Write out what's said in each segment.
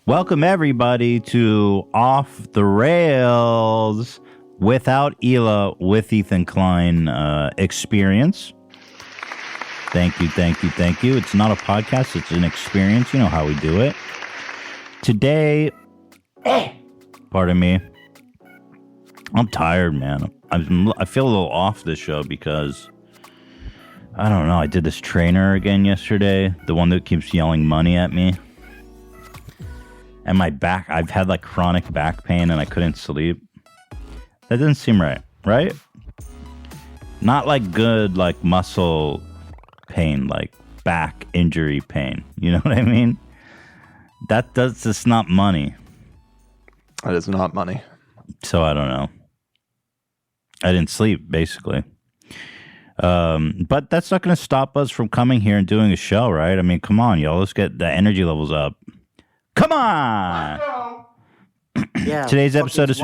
Welcome everybody to Off the Rails without Ela with Ethan Klein experience. Thank you. It's not a podcast, it's an experience. You know how we do it. Today, pardon me, I'm tired, man. I feel a little off this show because, I don't know, I did this trainer again yesterday, the one that keeps yelling money at me. And my back, I've had like chronic back pain and I couldn't sleep. That doesn't seem right, right? Not like good, like muscle pain, like back injury pain. You know what I mean? That's not money. That is not money. So I don't know. I didn't sleep, basically. But that's not going to stop us from coming here and doing a show, right? I mean, come on, y'all. Let's get the energy levels up. Come on! Yeah. Today's episode is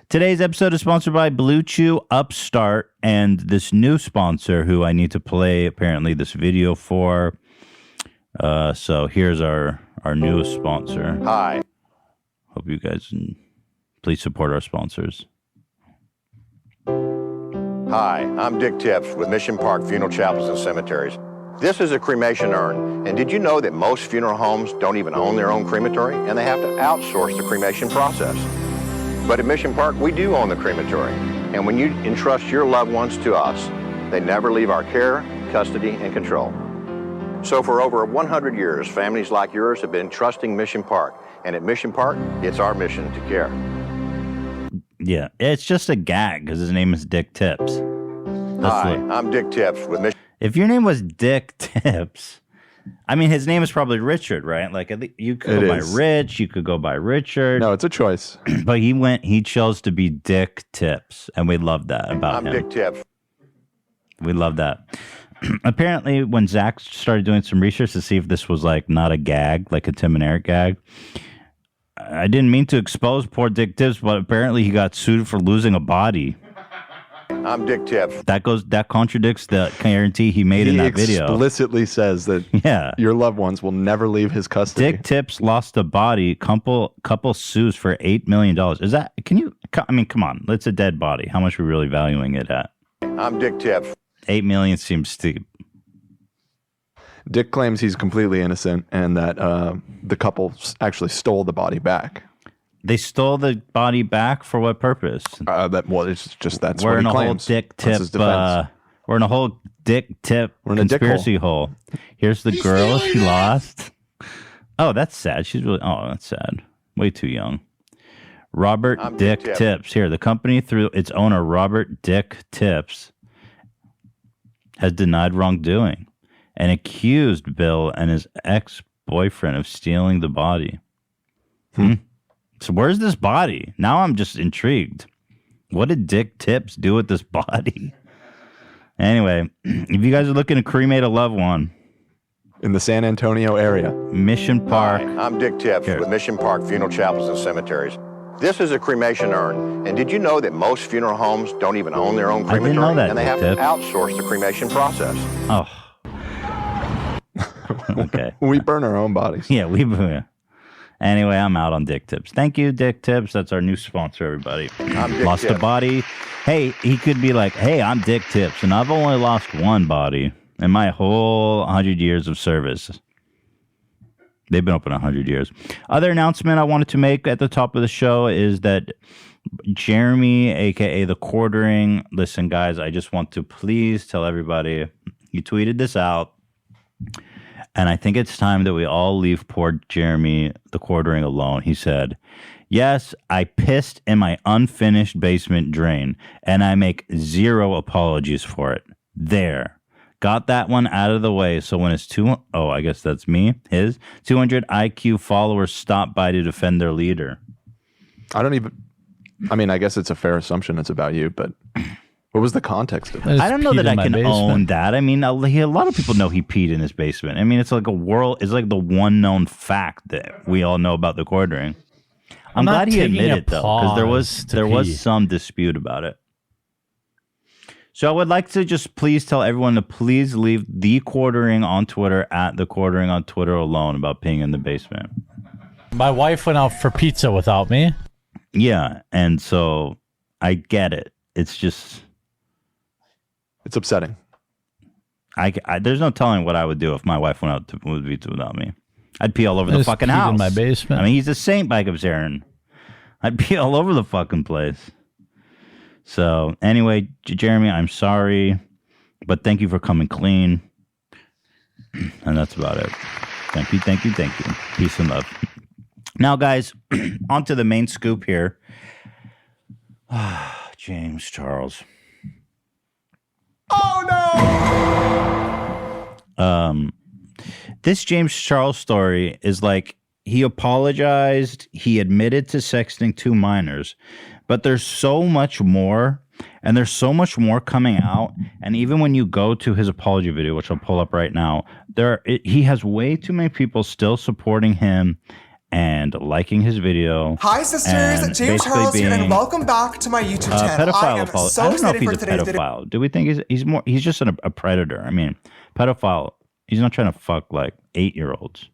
Today's episode is sponsored by Blue Chew, Upstart, and this new sponsor who I need to play apparently this video for. So here's our newest sponsor. Hi. Hope you guys please support our sponsors. Hi, I'm Dick Tips with Mission Park Funeral Chapels and Cemeteries. This is a cremation urn, and did you know that most funeral homes don't even own their own crematory, and they have to outsource the cremation process? But at Mission Park, we do own the crematory, and when you entrust your loved ones to us, they never leave our care, custody, and control. So for over 100 years, families like yours have been trusting Mission Park, and at Mission Park, it's our mission to care. Yeah, it's just a gag because his name is Dick Tips. Hi, I'm Dick Tips with Mission. If your name was Dick Tips, I mean, his name is probably Richard, right? Like, you could go by Rich, you could go by Richard. No, it's a choice. But he chose to be Dick Tips, and we love that about him. I'm Dick Tips. We love that. Apparently, when Zach started doing some research to see if this was, like, not a gag, like a Tim and Eric gag, I didn't mean to expose poor Dick Tips, but apparently he got sued for losing a body. I'm Dick Tips. That contradicts the guarantee he made in that video. He explicitly says that your loved ones will never leave his custody. Dick Tips lost a body. Couple sues for $8 million. Is that? I mean, come on. It's a dead body. How much are we really valuing it at? I'm Dick Tips. $8 million seems steep. Dick claims he's completely innocent and that the couple actually stole the body back. They stole the body back for what purpose? It's just that's we're what in he a claims. whole Dick Tip. We're in a whole Dick Tip conspiracy hole. Here's the girl she lost. Oh, that's sad. That's sad. Way too young. Robert Dick Tips. Here, the company through its owner, Robert Dick Tips, has denied wrongdoing and accused Bill and his ex-boyfriend of stealing the body. So where's this body? Now I'm just intrigued. What did Dick Tips do with this body? Anyway, if you guys are looking to cremate a loved one in the San Antonio area, Mission Park. Hi, I'm Dick Tips with Mission Park Funeral Chapels and Cemeteries. This is a cremation urn, and did you know that most funeral homes don't even own their own crematory, and they have to outsource the cremation process? Oh. Okay. We burn our own bodies. Yeah, we burn. Anyway, I'm out on Dick Tips. Thank you, Dick Tips. That's our new sponsor, everybody. Lost a body. Hey, he could be like, hey, I'm Dick Tips, and I've only lost one body in my whole 100 years of service. They've been open 100 years. Other announcement I wanted to make at the top of the show is that Jeremy, a.k.a. The Quartering, listen, guys, I just want to please tell everybody, he tweeted this out, and I think it's time that we all leave poor Jeremy, The Quartering, alone. He said, yes, I pissed in my unfinished basement drain, and I make zero apologies for it. There. Got that one out of the way, so when his 200 IQ followers stop by to defend their leader. I guess it's a fair assumption it's about you, but what was the context of it? I don't know that I can own that. I mean, a lot of people know he peed in his basement. I mean, it's like the one known fact that we all know about The Quartering. I'm glad he admitted, though, because there was some dispute about it. So I would like to just please tell everyone to please leave The Quartering on Twitter at The Quartering on Twitter alone about peeing in the basement. My wife went out for pizza without me. Yeah, and so I get it. It's just... It's upsetting. There's no telling what I would do if my wife went out to pizza without me. I'd pee all over the fucking house. In my basement. I mean, he's a saint, Mike of Zarin. I'd pee all over the fucking place. So, anyway, Jeremy, I'm sorry, but thank you for coming clean. And that's about it. Thank you, thank you, thank you. Peace and love. Now, guys, on to the main scoop here. James Charles. Oh, no! This James Charles story is like, he apologized, he admitted to sexting 2 minors, but there's so much more, and there's so much more coming out, and even when you go to his apology video, which I'll pull up right now, he has way too many people still supporting him and liking his video. Hi, sisters. James Charles here, and welcome back to my YouTube channel. I am so excited for today's video. Do we think he's just a predator? I mean, pedophile. He's not trying to fuck like 8-year-olds.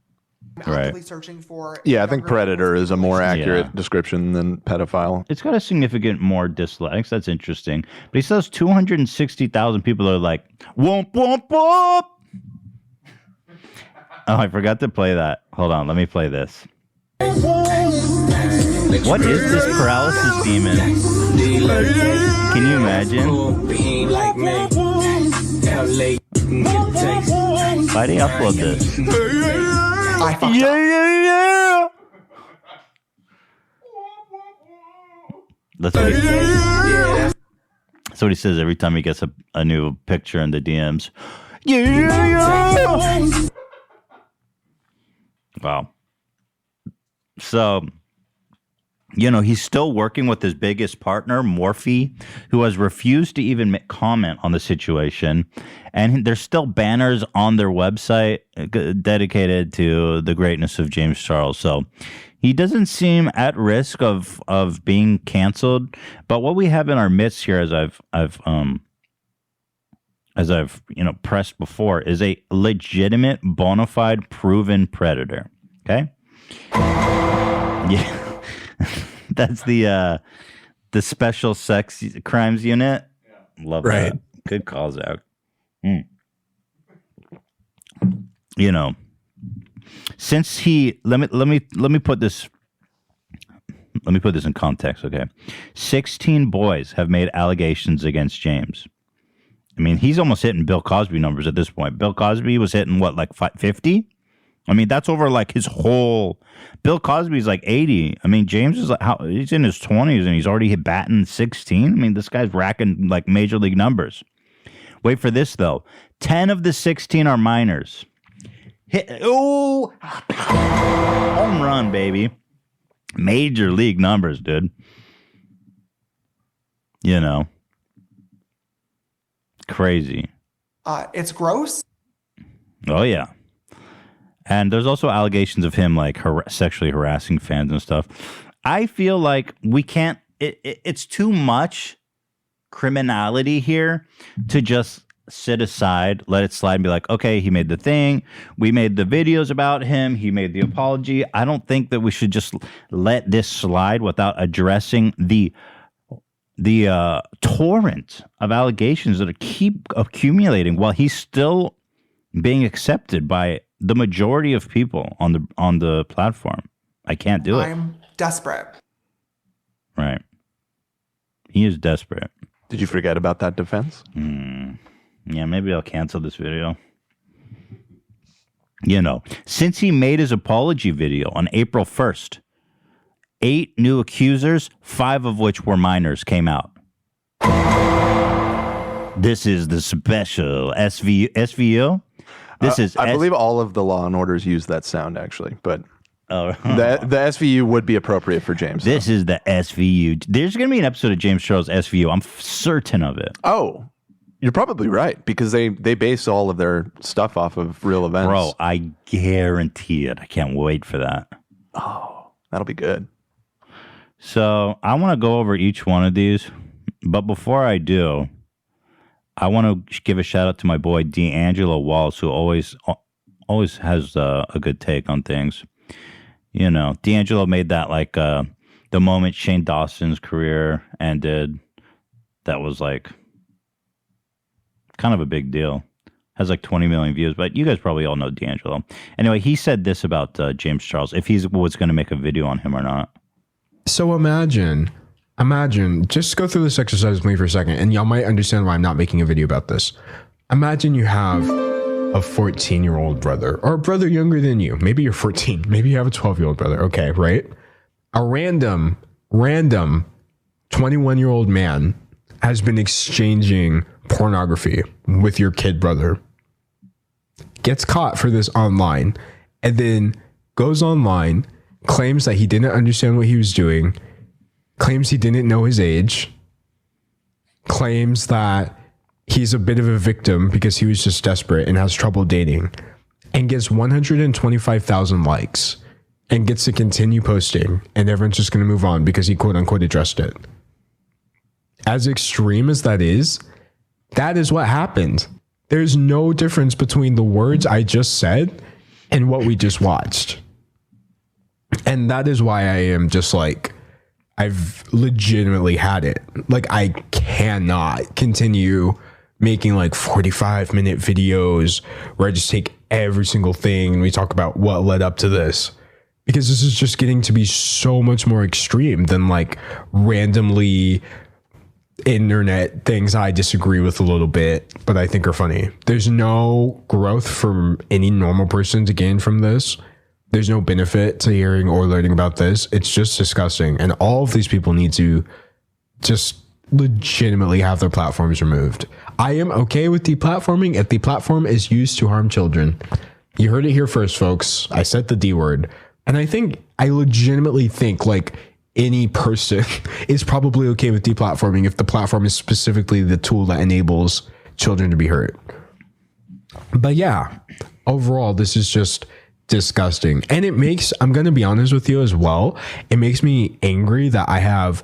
Right. Searching for I think predator is a more accurate description than pedophile. It's got a significant more dislikes. That's interesting. But he says 260,000 people are like, womp, womp, womp. Oh, I forgot to play that. Hold on. Let me play this. What is this paralysis demon? Can you imagine? Why do you upload this? Yeah. That's what he says every time he gets a new picture in the DMs. Yeah. Wow. So, he's still working with his biggest partner, Morphe, who has refused to even comment on the situation. And there's still banners on their website dedicated to the greatness of James Charles. So he doesn't seem at risk of being canceled. But what we have in our midst here, as I've pressed before, is a legitimate, bona fide, proven predator. Okay? Yeah. That's the special sex crimes unit. Yeah. Love that. Good call, Zach. Since he let me put this in context, okay? 16 boys have made allegations against James. I mean, he's almost hitting Bill Cosby numbers at this point. Bill Cosby was hitting what, like 50? I mean, that's over like his whole. Bill Cosby's like 80. I mean, James is like he's in his 20s and he's already hit batting 16. I mean, this guy's racking like major league numbers. Wait for this though. 10 of the 16 are minors. Home run, baby. Major league numbers, dude. Crazy. It's gross. Oh yeah. And there's also allegations of him like sexually harassing fans and stuff. I feel like we can't. It's too much criminality here to just sit aside, let it slide, and be like, okay, he made the thing. We made the videos about him. He made the apology. I don't think that we should just let this slide without addressing the torrent of allegations that keep accumulating while he's still being accepted by the majority of people on the platform. I can't do it. I'm desperate. Right. He is desperate. Did you forget about that defense? Yeah, maybe I'll cancel this video. Since he made his apology video on April 1st, 8 new accusers, 5 of which were minors, came out. This is the special SVU. I believe all of the Law and Orders use that sound, actually, but the SVU would be appropriate for James. This is the SVU. There's going to be an episode of James Charles SVU. I'm certain of it. Oh, you're probably right, because they base all of their stuff off of real events. Bro, I guarantee it. I can't wait for that. Oh, that'll be good. So I want to go over each one of these, but before I do, I want to give a shout out to my boy D'Angelo Walls, who always has a good take on things. you know, D'Angelo made that like the moment Shane Dawson's career ended. That was like kind of a big deal. Has like 20 million views, but you guys probably all know D'Angelo. Anyway, he said this about James Charles, if he was going to make a video on him or not. So imagine, just go through this exercise with me for a second, and y'all might understand why I'm not making a video about this. Imagine you have a 14-year-old brother, or a brother younger than you. Maybe you're 14. Maybe you have a 12-year-old brother. Okay, right? A random 21-year-old man has been exchanging pornography with your kid brother, gets caught for this online, and then goes online, claims that he didn't understand what he was doing, claims he didn't know his age, claims that he's a bit of a victim because he was just desperate and has trouble dating, and gets 125,000 likes and gets to continue posting, and everyone's just going to move on because he quote unquote addressed it. As extreme as that is what happened. There's no difference between the words I just said and what we just watched. And that is why I am just like, I've legitimately had it. Like, I cannot continue making like 45-minute videos where I just take every single thing and we talk about what led up to this. Because this is just getting to be so much more extreme than like randomly internet things I disagree with a little bit, but I think are funny. There's no growth for any normal person to gain from this. There's no benefit to hearing or learning about this. It's just disgusting. And all of these people need to just legitimately have their platforms removed. I am okay with deplatforming if the platform is used to harm children. You heard it here first, folks. I said the D word. And I legitimately think like any person is probably okay with deplatforming if the platform is specifically the tool that enables children to be hurt. But yeah, overall, this is just disgusting. And it makes, I'm going to be honest with you as well, it makes me angry that I have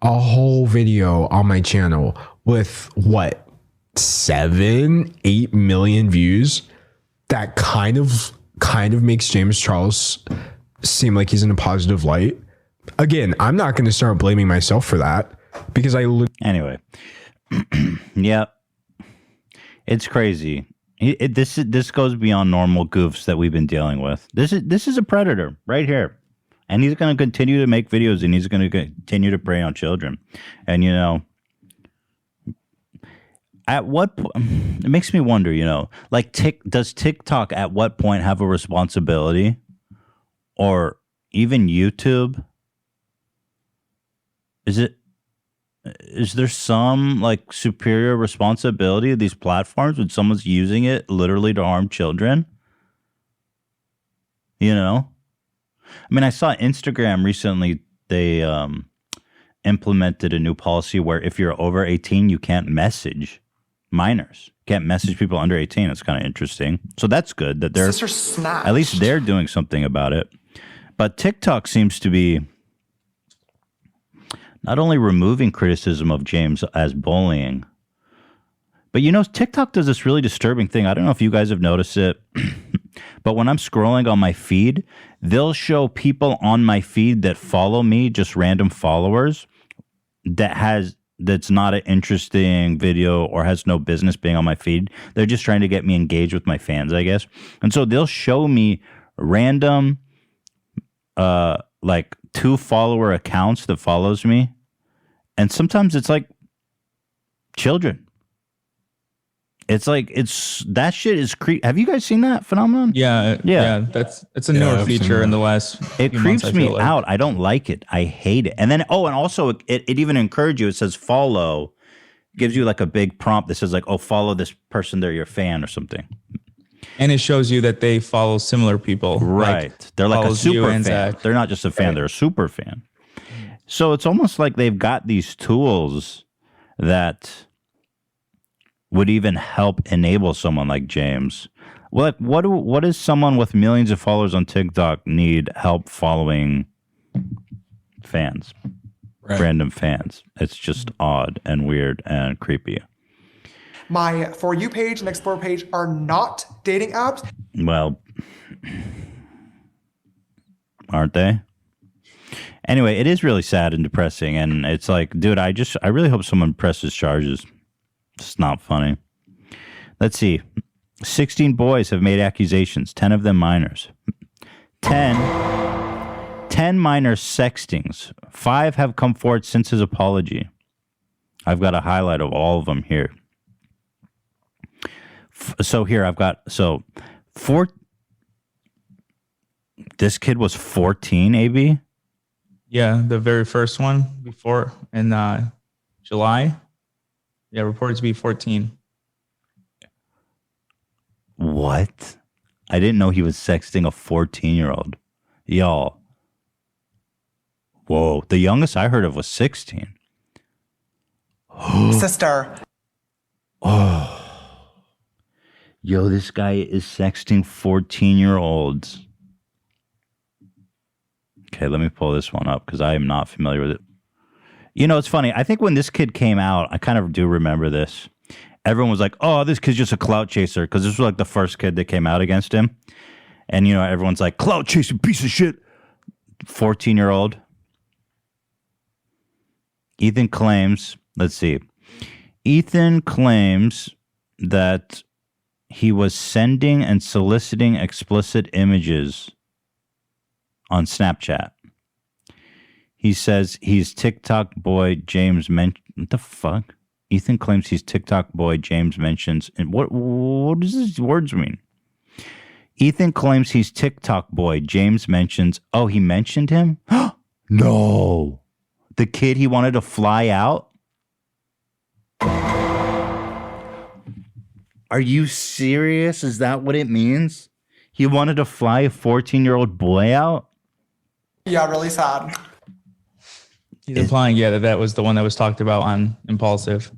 a whole video on my channel with 7-8 million views that kind of makes James Charles seem like he's in a positive light. Again, I'm not going to start blaming myself for that because anyway. Yeah, it's crazy. This goes beyond normal goofs that we've been dealing with. This is a predator right here, and he's going to continue to make videos, and he's going to continue to prey on children. And you know, at what it makes me wonder, you know, like does TikTok at what point have a responsibility, or even YouTube? Is there some like superior responsibility of these platforms when someone's using it literally to harm children? You know, I mean, I saw Instagram recently. They implemented a new policy where if you're over 18, you can't message minors. Can't message people under 18. It's kind of interesting. So that's good that they're at least they're doing something about it. But TikTok seems to be not only removing criticism of James as bullying, but you know, TikTok does this really disturbing thing. I don't know if you guys have noticed it, but when I'm scrolling on my feed, they'll show people on my feed that follow me, just random followers, that's not an interesting video or has no business being on my feed. They're just trying to get me engaged with my fans, I guess. And so they'll show me random like 2 follower accounts that follows me, and sometimes it's like children. It's like that shit is have you guys seen that phenomenon? Yeah. It's a newer feature in the last it creeps months, me out. I don't like it. I hate it. And then and also it even encourages you. It says follow, gives you like a big prompt that says like, oh, follow this person, they're your fan or something. And it shows you that they follow similar people. Right. Like, they're like a super fan. Zach. They're not just a fan, right. They're a super fan. So it's almost like they've got these tools that would even help enable someone like James. Well, like what does someone with millions of followers on TikTok need help following fans? Right. Random fans. It's just odd and weird and creepy. My For You page and Explore page are not dating apps. Well, aren't they? Anyway, it is really sad and depressing, and it's like, dude, I really hope someone presses charges. It's not funny. Let's see. 16 boys have made accusations, 10 of them minors. 10 minor sextings. 5 have come forward since his apology. I've got a highlight of all of them here. So here I've got, this kid was 14, AB? Yeah, the very first one before in July. Yeah, reported to be 14. What? I didn't know he was sexting a 14-year-old. Y'all. Whoa. The youngest I heard of was 16. Sister. Oh. Yo, this guy is sexting 14-year-olds. Okay, let me pull this one up because I am not familiar with it. You know, it's funny. I think when this kid came out, I kind of do remember this. Everyone was like, oh, this kid's just a clout chaser, because this was like the first kid that came out against him. And, you know, everyone's like, clout chasing piece of shit. 14-year-old. Ethan claims, let's see. Ethan claims that he was sending and soliciting explicit images on Snapchat. He says he's TikTok boy James what the fuck? Ethan claims he's TikTok boy James mentions. And what does these words mean? Ethan claims he's TikTok boy James mentions. Oh, he mentioned him? No. The kid he wanted to fly out? Are you serious? Is that what it means? He wanted to fly a 14-year-old boy out? Yeah, really sad. He's implying, that was the one that was talked about on Impulsive.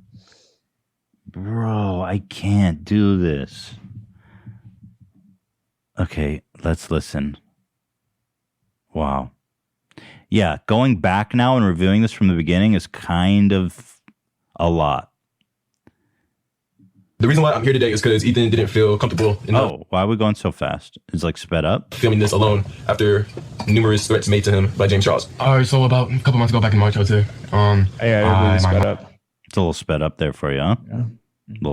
Bro, I can't do this. Okay, let's listen. Wow. Yeah, going back now and reviewing this from the beginning is kind of a lot. The reason why I'm here today is because Ethan didn't feel comfortable enough. Oh, why are we going so fast? It's like sped up? Filming this alone after numerous threats made to him by James Charles. All right, so about a couple months ago, back in March, I would say. Really sped up. It's a little sped up there for you, huh? Yeah. Can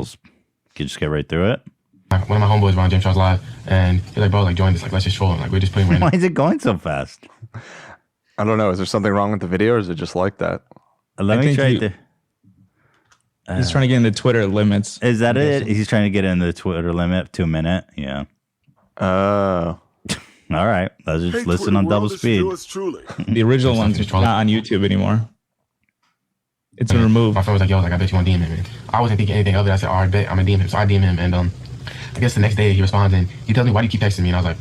you just get right through it? One of my homeboys were on James Charles Live, and he's like, bro, like, join this, like, let's just troll him. Like, we're just putting random. Why is it going so fast? I don't know. Is there something wrong with the video, or is it just like that? Let me try to... He's trying to get in the Twitter limits. Is that it? He's trying to get in the Twitter limit, 2 minute. Yeah. All right. Let's just listen on double speed. The original one's not on YouTube anymore. It's been removed. My friend was like, yo, like, I bet you want to DM him. And I wasn't thinking anything of it. I said, all right, bet I'm going to DM him. So I DM him. And I guess the next day he responds and he tells me, why do you keep texting me? And I was like,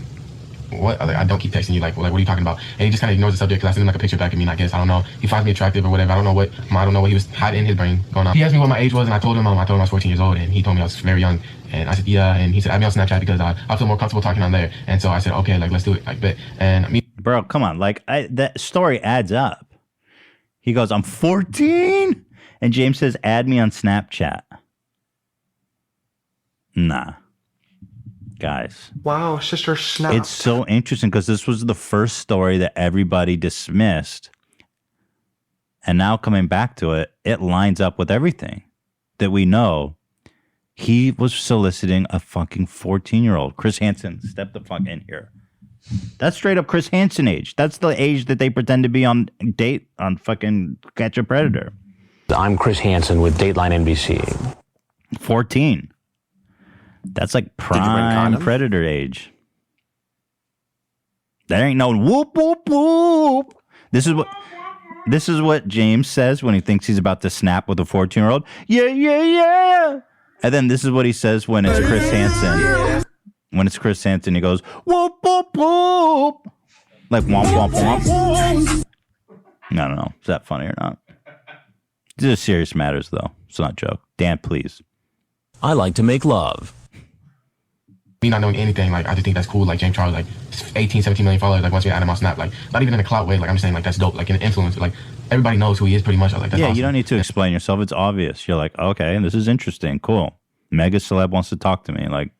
what? I don't keep texting you. Like, what are you talking about? And he just kind of ignores the subject because I sent him like a picture back at me. And I guess, I don't know. He finds me attractive or whatever. I don't know what he was hiding in his brain going on. He asked me what my age was, and I told him I was 14 years old, and he told me I was very young. And I said, yeah. And he said, add me on Snapchat because I feel more comfortable talking on there. And so I said, okay, like, let's do it. Like, bet. And bro, come on. Like, that story adds up. He goes, I'm 14? And James says, add me on Snapchat. Nah. Guys. Wow, sister snap. It's so interesting because this was the first story that everybody dismissed. And now coming back to it, it lines up with everything that we know. He was soliciting a fucking 14-year-old. Chris Hansen, step the fuck in here. That's straight up Chris Hansen age. That's the age that they pretend to be on date on fucking Catch a Predator. I'm Chris Hansen with Dateline NBC. 14. That's like prime Predator age. There ain't no whoop, whoop, whoop. This is what James says when he thinks he's about to snap with a 14-year-old. Yeah, yeah, yeah. And then this is what he says when it's Chris Hansen. When it's Chris Hansen, he goes, whoop, whoop, whoop. Like womp, womp, womp. I don't know. Is that funny or not? These are serious matters, though. It's not a joke. Dan, please. I like to make love. Me not knowing anything, like, I just think that's cool. Like, James Charles, like, 18, 17 million followers, like, once we add him on Snap, like, not even in a clout way, like, I'm just saying, like, that's dope. Like, in an influencer, like, everybody knows who he is pretty much. Like, that's awesome. You don't need to explain yourself. It's obvious. You're like, okay, this is interesting. Cool. Mega celeb wants to talk to me. Like,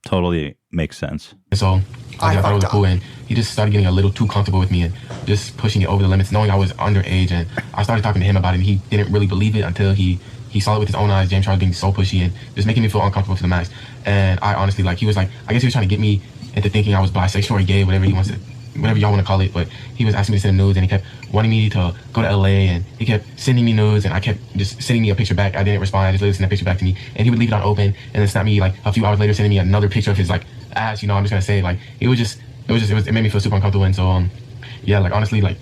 Totally makes sense. And so I thought it was cool, and he just started getting a little too comfortable with me and just pushing it over the limits, knowing I was underage. And I started talking to him about it, and he didn't really believe it until he saw it with his own eyes. James Charles being so pushy and just making me feel uncomfortable to the max. And I honestly, like, he was like, I guess he was trying to get me into thinking I was bisexual or gay, whatever y'all want to call it. But he was asking me to send him nudes, and he kept wanting me to go to LA, and he kept sending me nudes, and I kept just sending me a picture back. I didn't respond. I just let him send a picture back to me, and he would leave it on open, and then snap me like a few hours later, sending me another picture of his like ass. You know, I'm just gonna say, like, it made me feel super uncomfortable. And so yeah, like, honestly, like,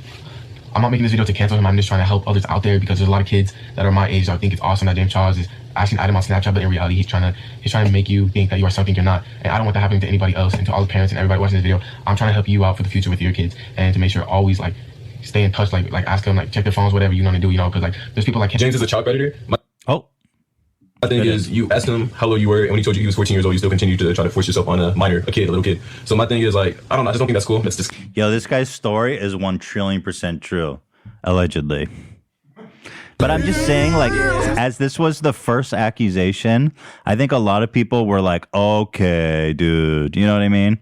I'm not making this video to cancel him. I'm just trying to help others out there, because there's a lot of kids that are my age that think it's awesome that James Charles is asking item on Snapchat, but in reality, he's trying to make you think that you are something you're not. And I don't want that happening to anybody else. And to all the parents and everybody watching this video, I'm trying to help you out for the future with your kids, and to make sure always like stay in touch, like ask them, like check their phones, whatever you want to do, you know, because like there's people like James is a child predator. My thing is, you asked him how old you were, and when he told you he was 14 years old, you still continued to try to force yourself on a little kid. So my thing is, like, I don't know, I just don't think that's cool. That's just Yo, this guy's story is 1,000,000,000% true, allegedly. But I'm just saying, like, as this was the first accusation, I think a lot of people were like, okay, dude, you know what I mean?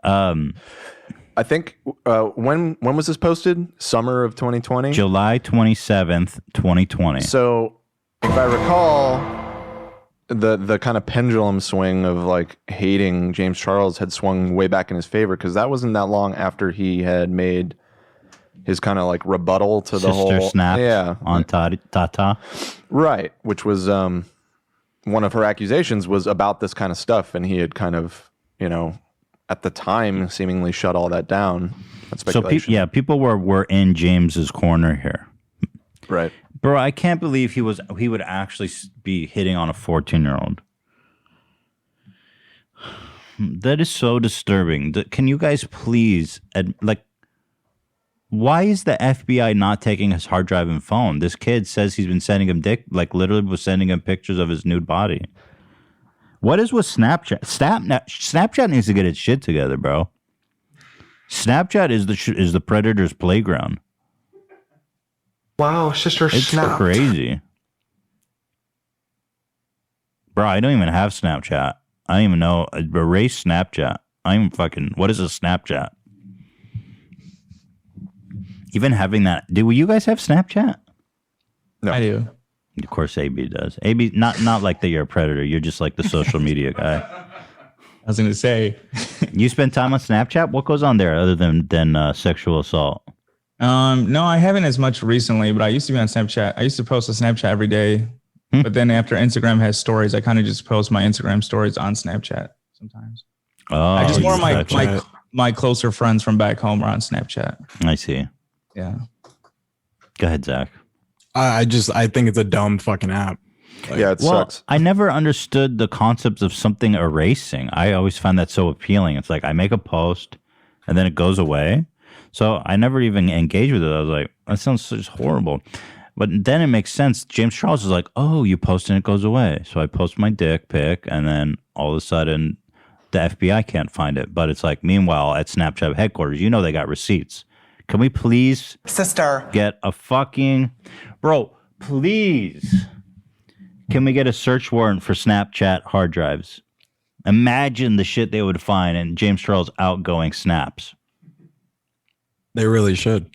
I think when was this posted? Summer of 2020? July 27th, 2020. So if I recall, the kind of pendulum swing of like hating James Charles had swung way back in his favor, because that wasn't that long after he had made his kind of like rebuttal to the whole snap on Tata. Right, which was one of her accusations was about this kind of stuff, and he had kind of, you know, at the time seemingly shut all that down. That's speculation. So people were in James's corner here. Right. Bro, I can't believe he would actually be hitting on a 14-year-old. That is so disturbing. Can you guys please, like, why is the FBI not taking his hard drive and phone? This kid says he's been sending him literally was sending him pictures of his nude body. What is with Snapchat? Snapchat needs to get its shit together, bro. Snapchat is the predator's playground. Wow, sister, it's crazy. Bro, I don't even have Snapchat. I don't even know. Erase Snapchat. What is a Snapchat? Even having that. Do you guys have Snapchat? No. I do. Of course AB does. AB, not like that you're a predator. You're just like the social media guy. I was going to say. You spend time on Snapchat? What goes on there other than sexual assault? No, I haven't as much recently, but I used to be on Snapchat. I used to post a Snapchat every day. But then after Instagram has stories, I kind of just post my Instagram stories on Snapchat sometimes. Oh, I just more of my closer friends from back home are on Snapchat. I see. Yeah. Go ahead, Zach. I think it's a dumb fucking app. Like, yeah, it sucks. I never understood the concepts of something erasing. I always found that so appealing. It's like I make a post and then it goes away. So I never even engaged with it. I was like, that sounds just horrible. But then it makes sense. James Charles is like, oh, you post and it goes away. So I post my dick pic, and then all of a sudden the FBI can't find it. But it's like, meanwhile, at Snapchat headquarters, you know they got receipts. Can we please, sister, get a fucking... Bro, please. Can we get a search warrant for Snapchat hard drives? Imagine the shit they would find in James Charles' outgoing snaps. They really should.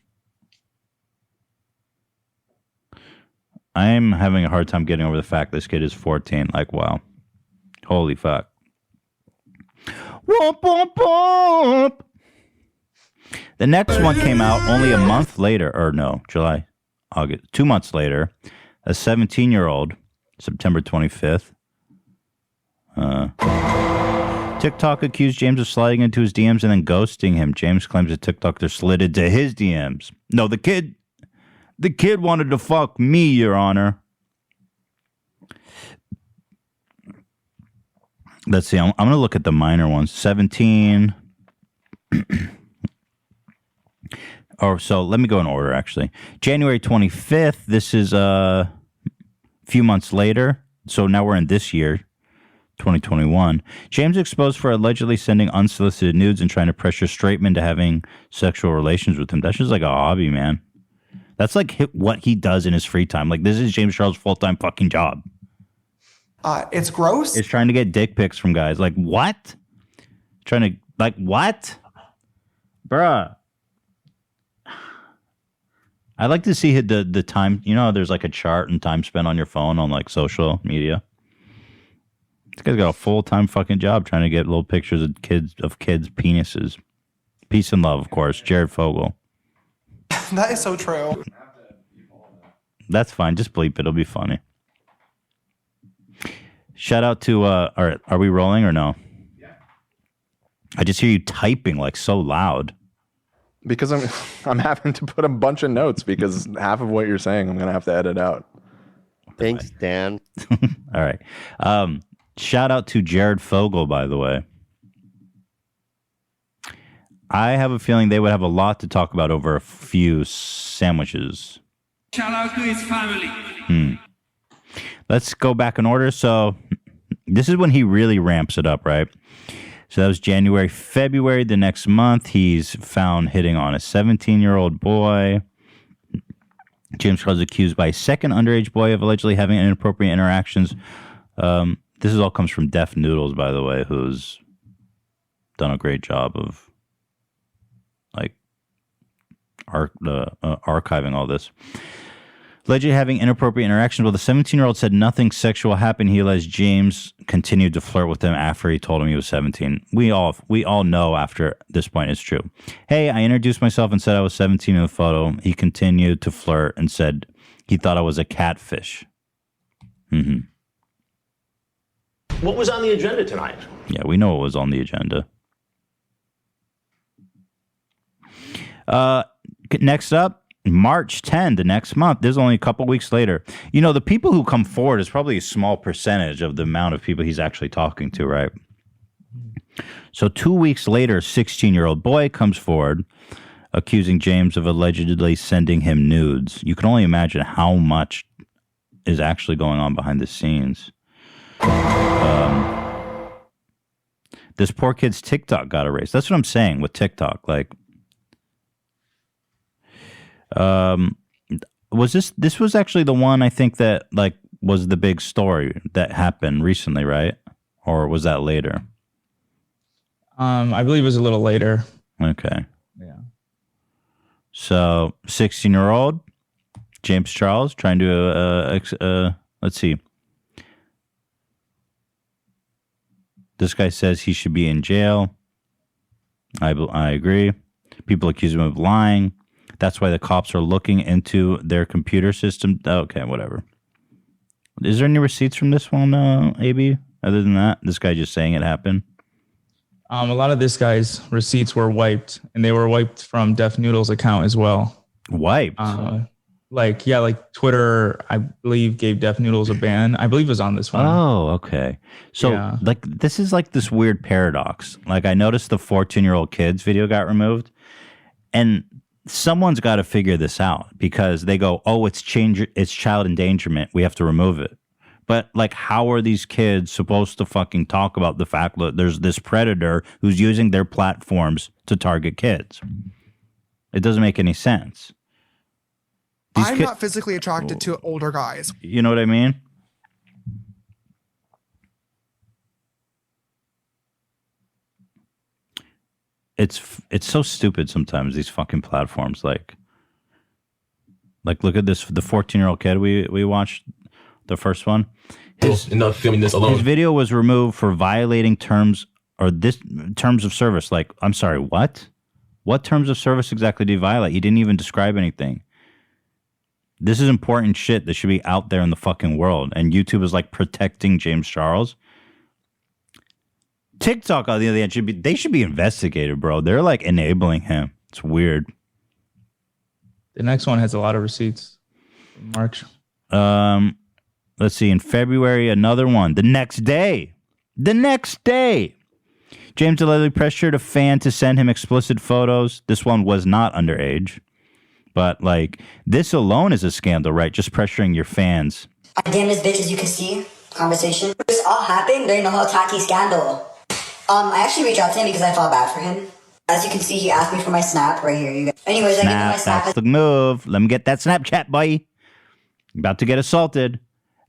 I'm having a hard time getting over the fact this kid is 14. Like, wow. Holy fuck. Womp, womp, womp. The next one came out only a month later, or no, July, August, 2 months later. A 17-year-old, September 25th. TikTok accused James of sliding into his DMs and then ghosting him. James claims that TikToker slid into his DMs. No, the kid wanted to fuck me, Your Honor. Let's see. I'm going to look at the minor ones. 17. So let me go in order, actually. January 25th. This is a few months later. So now we're in this year, 2021. James exposed for allegedly sending unsolicited nudes and trying to pressure straight men to having sexual relations with him. That's just like a hobby, man. That's like what he does in his free time. Like, this is James Charles' full-time fucking job. It's gross. It's trying to get dick pics from guys. Like, what? Trying to, like, what? Bruh. I'd like to see the time, you know, there's like a chart and time spent on your phone on like social media. This guy's got a full-time fucking job trying to get little pictures of kids' penises. Peace and love, of course. Jared Fogle. That is so true. That's fine. Just bleep it. It'll be funny. Shout out to, are we rolling or no? Yeah. I just hear you typing like so loud. Because I'm having to put a bunch of notes because half of what you're saying I'm going to have to edit out. Thanks, Dan. All right. Shout out to Jared Fogle, by the way. I have a feeling they would have a lot to talk about over a few sandwiches. Shout out to his family. Let's go back in order. So this is when he really ramps it up, right? So that was January. February, the next month, he's found hitting on a 17-year-old boy. James Charles accused by a second underage boy of allegedly having inappropriate interactions. This all comes from Deaf Noodles, by the way, who's done a great job of like archiving all this. Allegedly having inappropriate interactions. Well, the 17-year-old said nothing sexual happened. He alleged James continued to flirt with him after he told him he was 17. We all know after this point it's true. Hey, I introduced myself and said I was 17 in the photo. He continued to flirt and said he thought I was a catfish. What was on the agenda tonight? Yeah, we know what was on the agenda. Next up, March 10, the next month. There's only a couple weeks later. You know, the people who come forward is probably a small percentage of the amount of people he's actually talking to, right? So 2 weeks later, a 16-year-old boy comes forward accusing James of allegedly sending him nudes. You can only imagine how much is actually going on behind the scenes. This poor kid's TikTok got erased. That's what I'm saying with TikTok. Like, was this was actually the one I think that like was the big story that happened recently, right? Or was that later? I believe it was a little later. Okay. Yeah. So 16-year-old James Charles trying to let's see. This guy says he should be in jail. I agree. People accuse him of lying. That's why the cops are looking into their computer system. Okay, whatever. Is there any receipts from this one, AB? Other than that, this guy just saying it happened? A lot of this guy's receipts were wiped, and they were wiped from Deaf Noodle's account as well. Wiped? Like Twitter, I believe, gave Deaf Noodles a ban. I believe it was on this one. Oh, okay. So, Yeah. like, this is like this weird paradox. Like, I noticed the 14-year-old kid's video got removed, and someone's got to figure this out because they go, oh, it's child endangerment. We have to remove it. But, like, how are these kids supposed to fucking talk about the fact that there's this predator who's using their platforms to target kids? It doesn't make any sense. I'm not physically attracted to older guys. You know what I mean? It's so stupid sometimes, these fucking platforms. Like look at this, the 14-year-old kid we watched, the first one. Enough filming this alone. His video was removed for violating terms of service. Like, I'm sorry, what? What terms of service exactly did he violate? He didn't even describe anything. This is important shit that should be out there in the fucking world. And YouTube is like protecting James Charles. TikTok, on the other hand, should be investigated, bro. They're like enabling him. It's weird. The next one has a lot of receipts. March. Let's see. In February, another one. The next day, James allegedly pressured a fan to send him explicit photos. This one was not underage. But, like, this alone is a scandal, right? Just pressuring your fans. I damn this bitch, as you can see. Conversation. This all happened during the whole Tati scandal. I actually reached out to him because I felt bad for him. As you can see, he asked me for my snap right here. You guys. Anyways, I give him my snap. That's the move. Let me get that Snapchat, boy. About to get assaulted.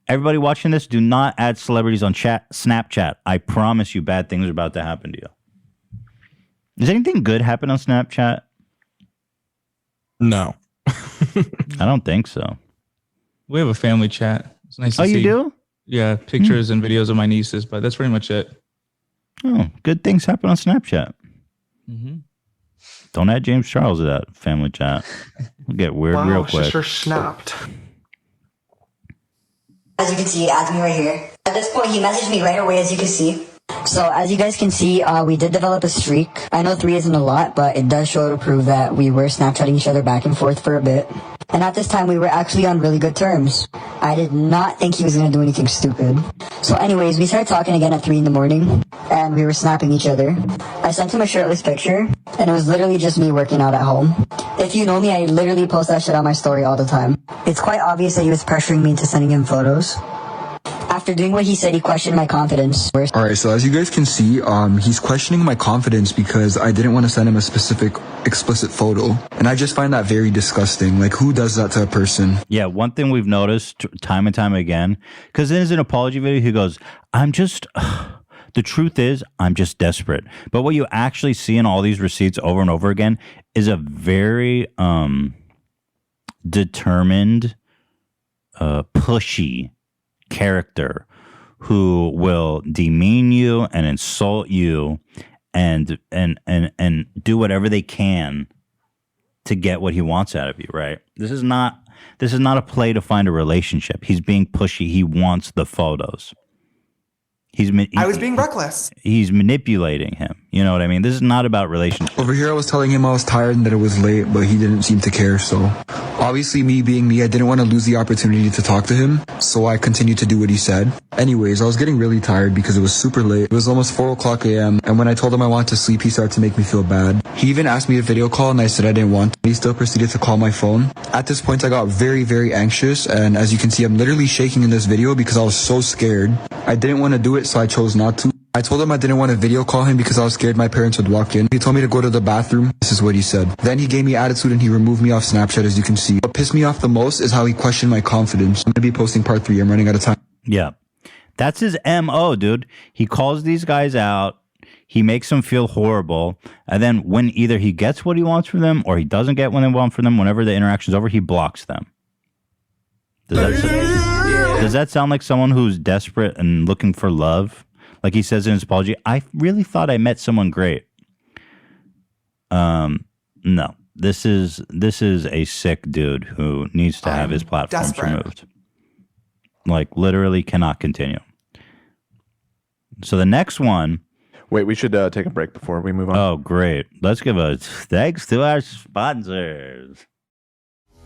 Everybody watching this, do not add celebrities on Snapchat. I promise you bad things are about to happen to you. Does anything good happen on Snapchat? No. I don't think so. We have a family chat. It's nice to Oh, see. you do? Yeah, pictures and videos of my nieces, but that's pretty much it. Oh, good things happen on Snapchat. Mm-hmm. Don't add James Charles to that family chat. We'll get weird real quick. Sister snapped. As you can see, he adds me right here. At this point, he messaged me right away, as you can see. So, as you guys can see, we did develop a streak. I know 3 isn't a lot, but it does show to prove that we were Snapchatting each other back and forth for a bit. And at this time, we were actually on really good terms. I did not think he was going to do anything stupid. So anyways, we started talking again at 3 in the morning, and we were snapping each other. I sent him a shirtless picture, and it was literally just me working out at home. If you know me, I literally post that shit on my story all the time. It's quite obvious that he was pressuring me into sending him photos. After doing what he said, he questioned my confidence. Alright, so as you guys can see, he's questioning my confidence because I didn't want to send him a specific explicit photo. And I just find that very disgusting. Like, who does that to a person? Yeah, one thing we've noticed time and time again, because in his apology video, he goes, the truth is, I'm just desperate. But what you actually see in all these receipts over and over again is a very determined, pushy character who will demean you and insult you and do whatever they can to get what he wants out of you, right? This is not a play to find a relationship. He's being pushy. He wants the photos. I was being reckless. He's manipulating him. You know what I mean? This is not about relationship. Over here, I was telling him I was tired and that it was late, but he didn't seem to care. So obviously, me being me, I didn't want to lose the opportunity to talk to him. So I continued to do what he said. Anyways, I was getting really tired because it was super late. It was almost 4 o'clock a.m. And when I told him I wanted to sleep, he started to make me feel bad. He even asked me to video call and I said I didn't want to. He still proceeded to call my phone. At this point, I got very, very anxious. And as you can see, I'm literally shaking in this video because I was so scared. I didn't want to do it, so I chose not to. I told him I didn't want to video call him because I was scared my parents would walk in. He told me to go to the bathroom. This is what he said. Then he gave me attitude and he removed me off Snapchat, as you can see. What pissed me off the most is how he questioned my confidence. I'm going to be posting part 3. I'm running out of time. Yeah. That's his MO, dude. He calls these guys out. He makes them feel horrible. And then when either he gets what he wants from them or he doesn't get what they want from them, whenever the interaction's over, he blocks them. Does that sound like someone who's desperate and looking for love? Like he says in his apology, I really thought I met someone great. No. This is a sick dude who needs to have his platforms removed. Like literally cannot continue. So the next one. Wait, we should take a break before we move on. Oh, great. Let's give a thanks to our sponsors.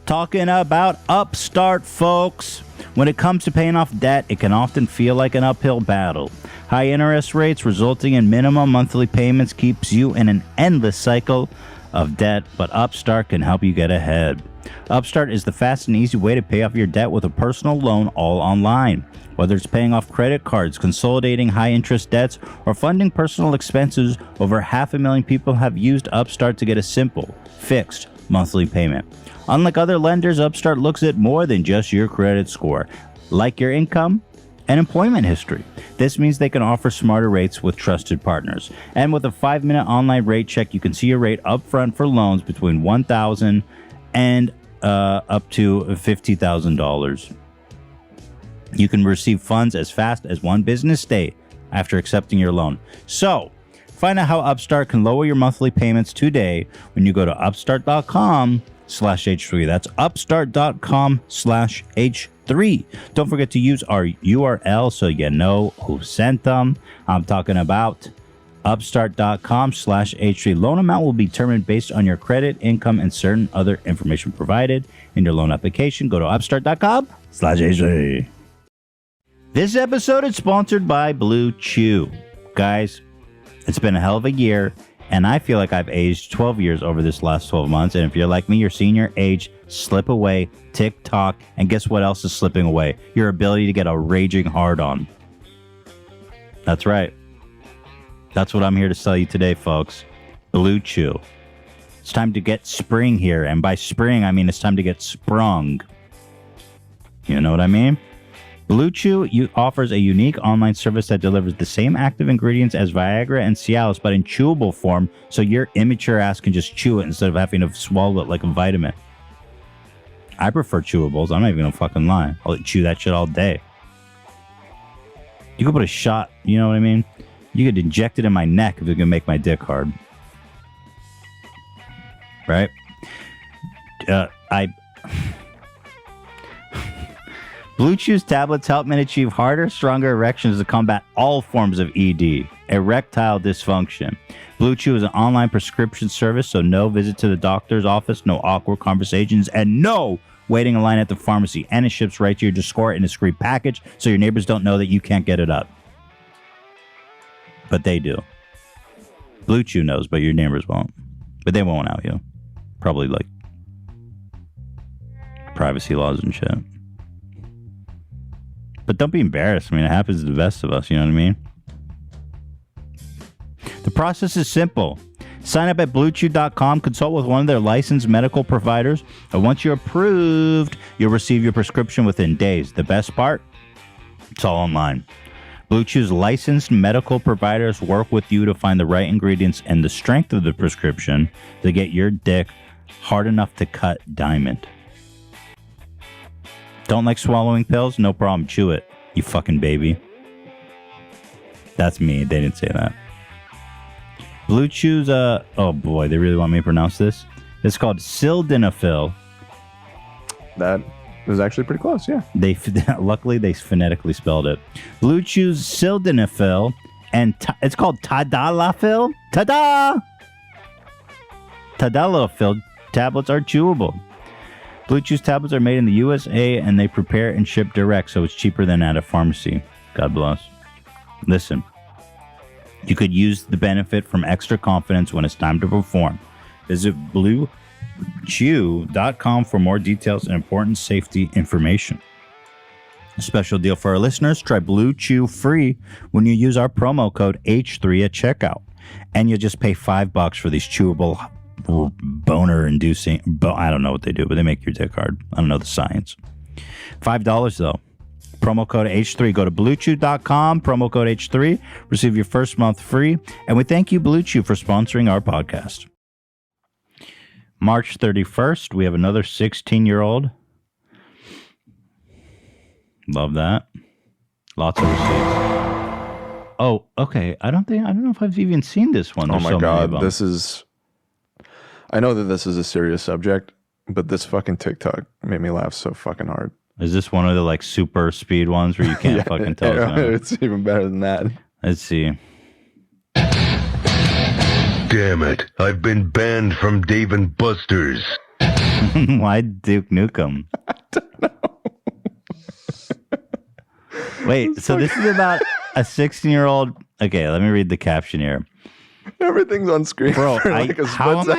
Talking about Upstart, folks. When it comes to paying off debt, it can often feel like an uphill battle. High interest rates resulting in minimum monthly payments keeps you in an endless cycle of debt, but Upstart can help you get ahead. Upstart is the fast and easy way to pay off your debt with a personal loan all online. Whether it's paying off credit cards, consolidating high-interest debts, or funding personal expenses, over 500,000 people have used Upstart to get a simple, fixed monthly payment. Unlike other lenders, Upstart looks at more than just your credit score, like your income and employment history. This means they can offer smarter rates with trusted partners. And with a 5-minute online rate check, you can see your rate upfront for loans between $1,000 and up to $50,000. You can receive funds as fast as 1 business day after accepting your loan. So, find out how Upstart can lower your monthly payments today when you go to upstart.com/H3. That's upstart.com/H3. Don't forget to use our URL so you know who sent them. I'm talking about upstart.com/H3. Loan amount will be determined based on your credit, income, and certain other information provided in your loan application. Go to upstart.com/H3. This episode is sponsored by Blue Chew. Guys, it's been a hell of a year, and I feel like I've aged 12 years over this last 12 months. And if you're like me, your senior age slip away, tick-tock, and guess what else is slipping away? Your ability to get a raging hard-on. That's right. That's what I'm here to sell you today, folks. Blue Chew. It's time to get spring here, and by spring, I mean it's time to get sprung. You know what I mean? Blue Chew offers a unique online service that delivers the same active ingredients as Viagra and Cialis, but in chewable form, so your immature ass can just chew it instead of having to swallow it like a vitamin. I prefer chewables. I'm not even gonna fucking lie. I'll chew that shit all day. You could put a shot, you know what I mean? You could inject it in my neck if it can make my dick hard. Right? Blue Chew's tablets help men achieve harder, stronger erections to combat all forms of ED, erectile dysfunction. Blue Chew is an online prescription service, so no visit to the doctor's office, no awkward conversations, and no waiting in line at the pharmacy. And it ships right to your door in a discreet package, so your neighbors don't know that you can't get it up. But they do. Blue Chew knows, but your neighbors won't. But they won't out you. Probably like privacy laws and shit. But don't be embarrassed. I mean, it happens to the best of us. You know what I mean? The process is simple. Sign up at BlueChew.com, consult with one of their licensed medical providers, and once you're approved, you'll receive your prescription within days. The best part? It's all online. Blue Chew's licensed medical providers work with you to find the right ingredients and the strength of the prescription to get your dick hard enough to cut diamond. Don't like swallowing pills? No problem. Chew it, you fucking baby. That's me. They didn't say that. Blue Chew's, oh boy, they really want me to pronounce this. It's called sildenafil. That was actually pretty close, yeah. Luckily, they phonetically spelled it. Blue Chew's sildenafil, and it's called tadalafil. Tada! Tadalafil tablets are chewable. Blue Chew's tablets are made in the USA, and they prepare and ship direct, so it's cheaper than at a pharmacy. God bless. Listen, you could use the benefit from extra confidence when it's time to perform. Visit BlueChew.com for more details and important safety information. A special deal for our listeners: try Blue Chew free when you use our promo code H3 at checkout, and you'll just pay $5 for these chewable boner-inducing. I don't know what they do, but they make your dick hard. I don't know the science. $5 though. Promo code H3. Go to BlueChew.com. Promo code H3. Receive your first month free. And we thank you, Blue Chew, for sponsoring our podcast. March 31st, we have another 16-year-old. Love that. Lots of receipts. Oh, okay. I don't know if I've even seen this one. There's my God, this is. I know that this is a serious subject, but this fucking TikTok made me laugh so fucking hard. Is this one of the like super speed ones where you can't Yeah, fucking tell? It's even better than that. Let's see. Damn it. I've been banned from Dave & Buster's. Why Duke Nukem? I don't know. Wait, so this is about a 16-year-old. Okay, let me read the caption here. Everything's on screen. Bro, how am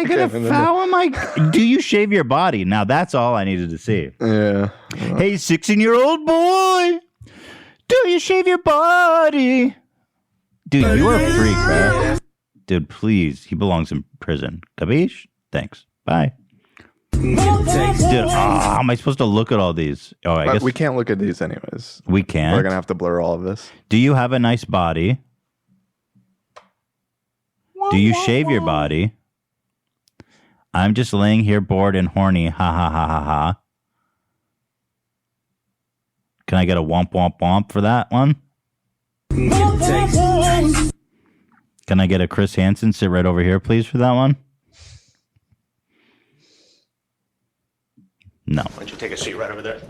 I gonna do you shave your body? Now that's all I needed to see. Yeah. Hey, 16-year-old boy, do you shave your body? Dude, you are a freak, bro. Dude, please. He belongs in prison. Capiche? Thanks. Bye. Dude, how am I supposed to look at all these? Oh, I guess we can't look at these anyways. We can't. We're gonna have to blur all of this. Do you have a nice body? Do you shave your body? I'm just laying here bored and horny. Ha ha ha ha ha. Can I get a womp womp womp for that one? Can I get a Chris Hansen sit right over here, please, for that one? No. Why don't you take a seat right over there?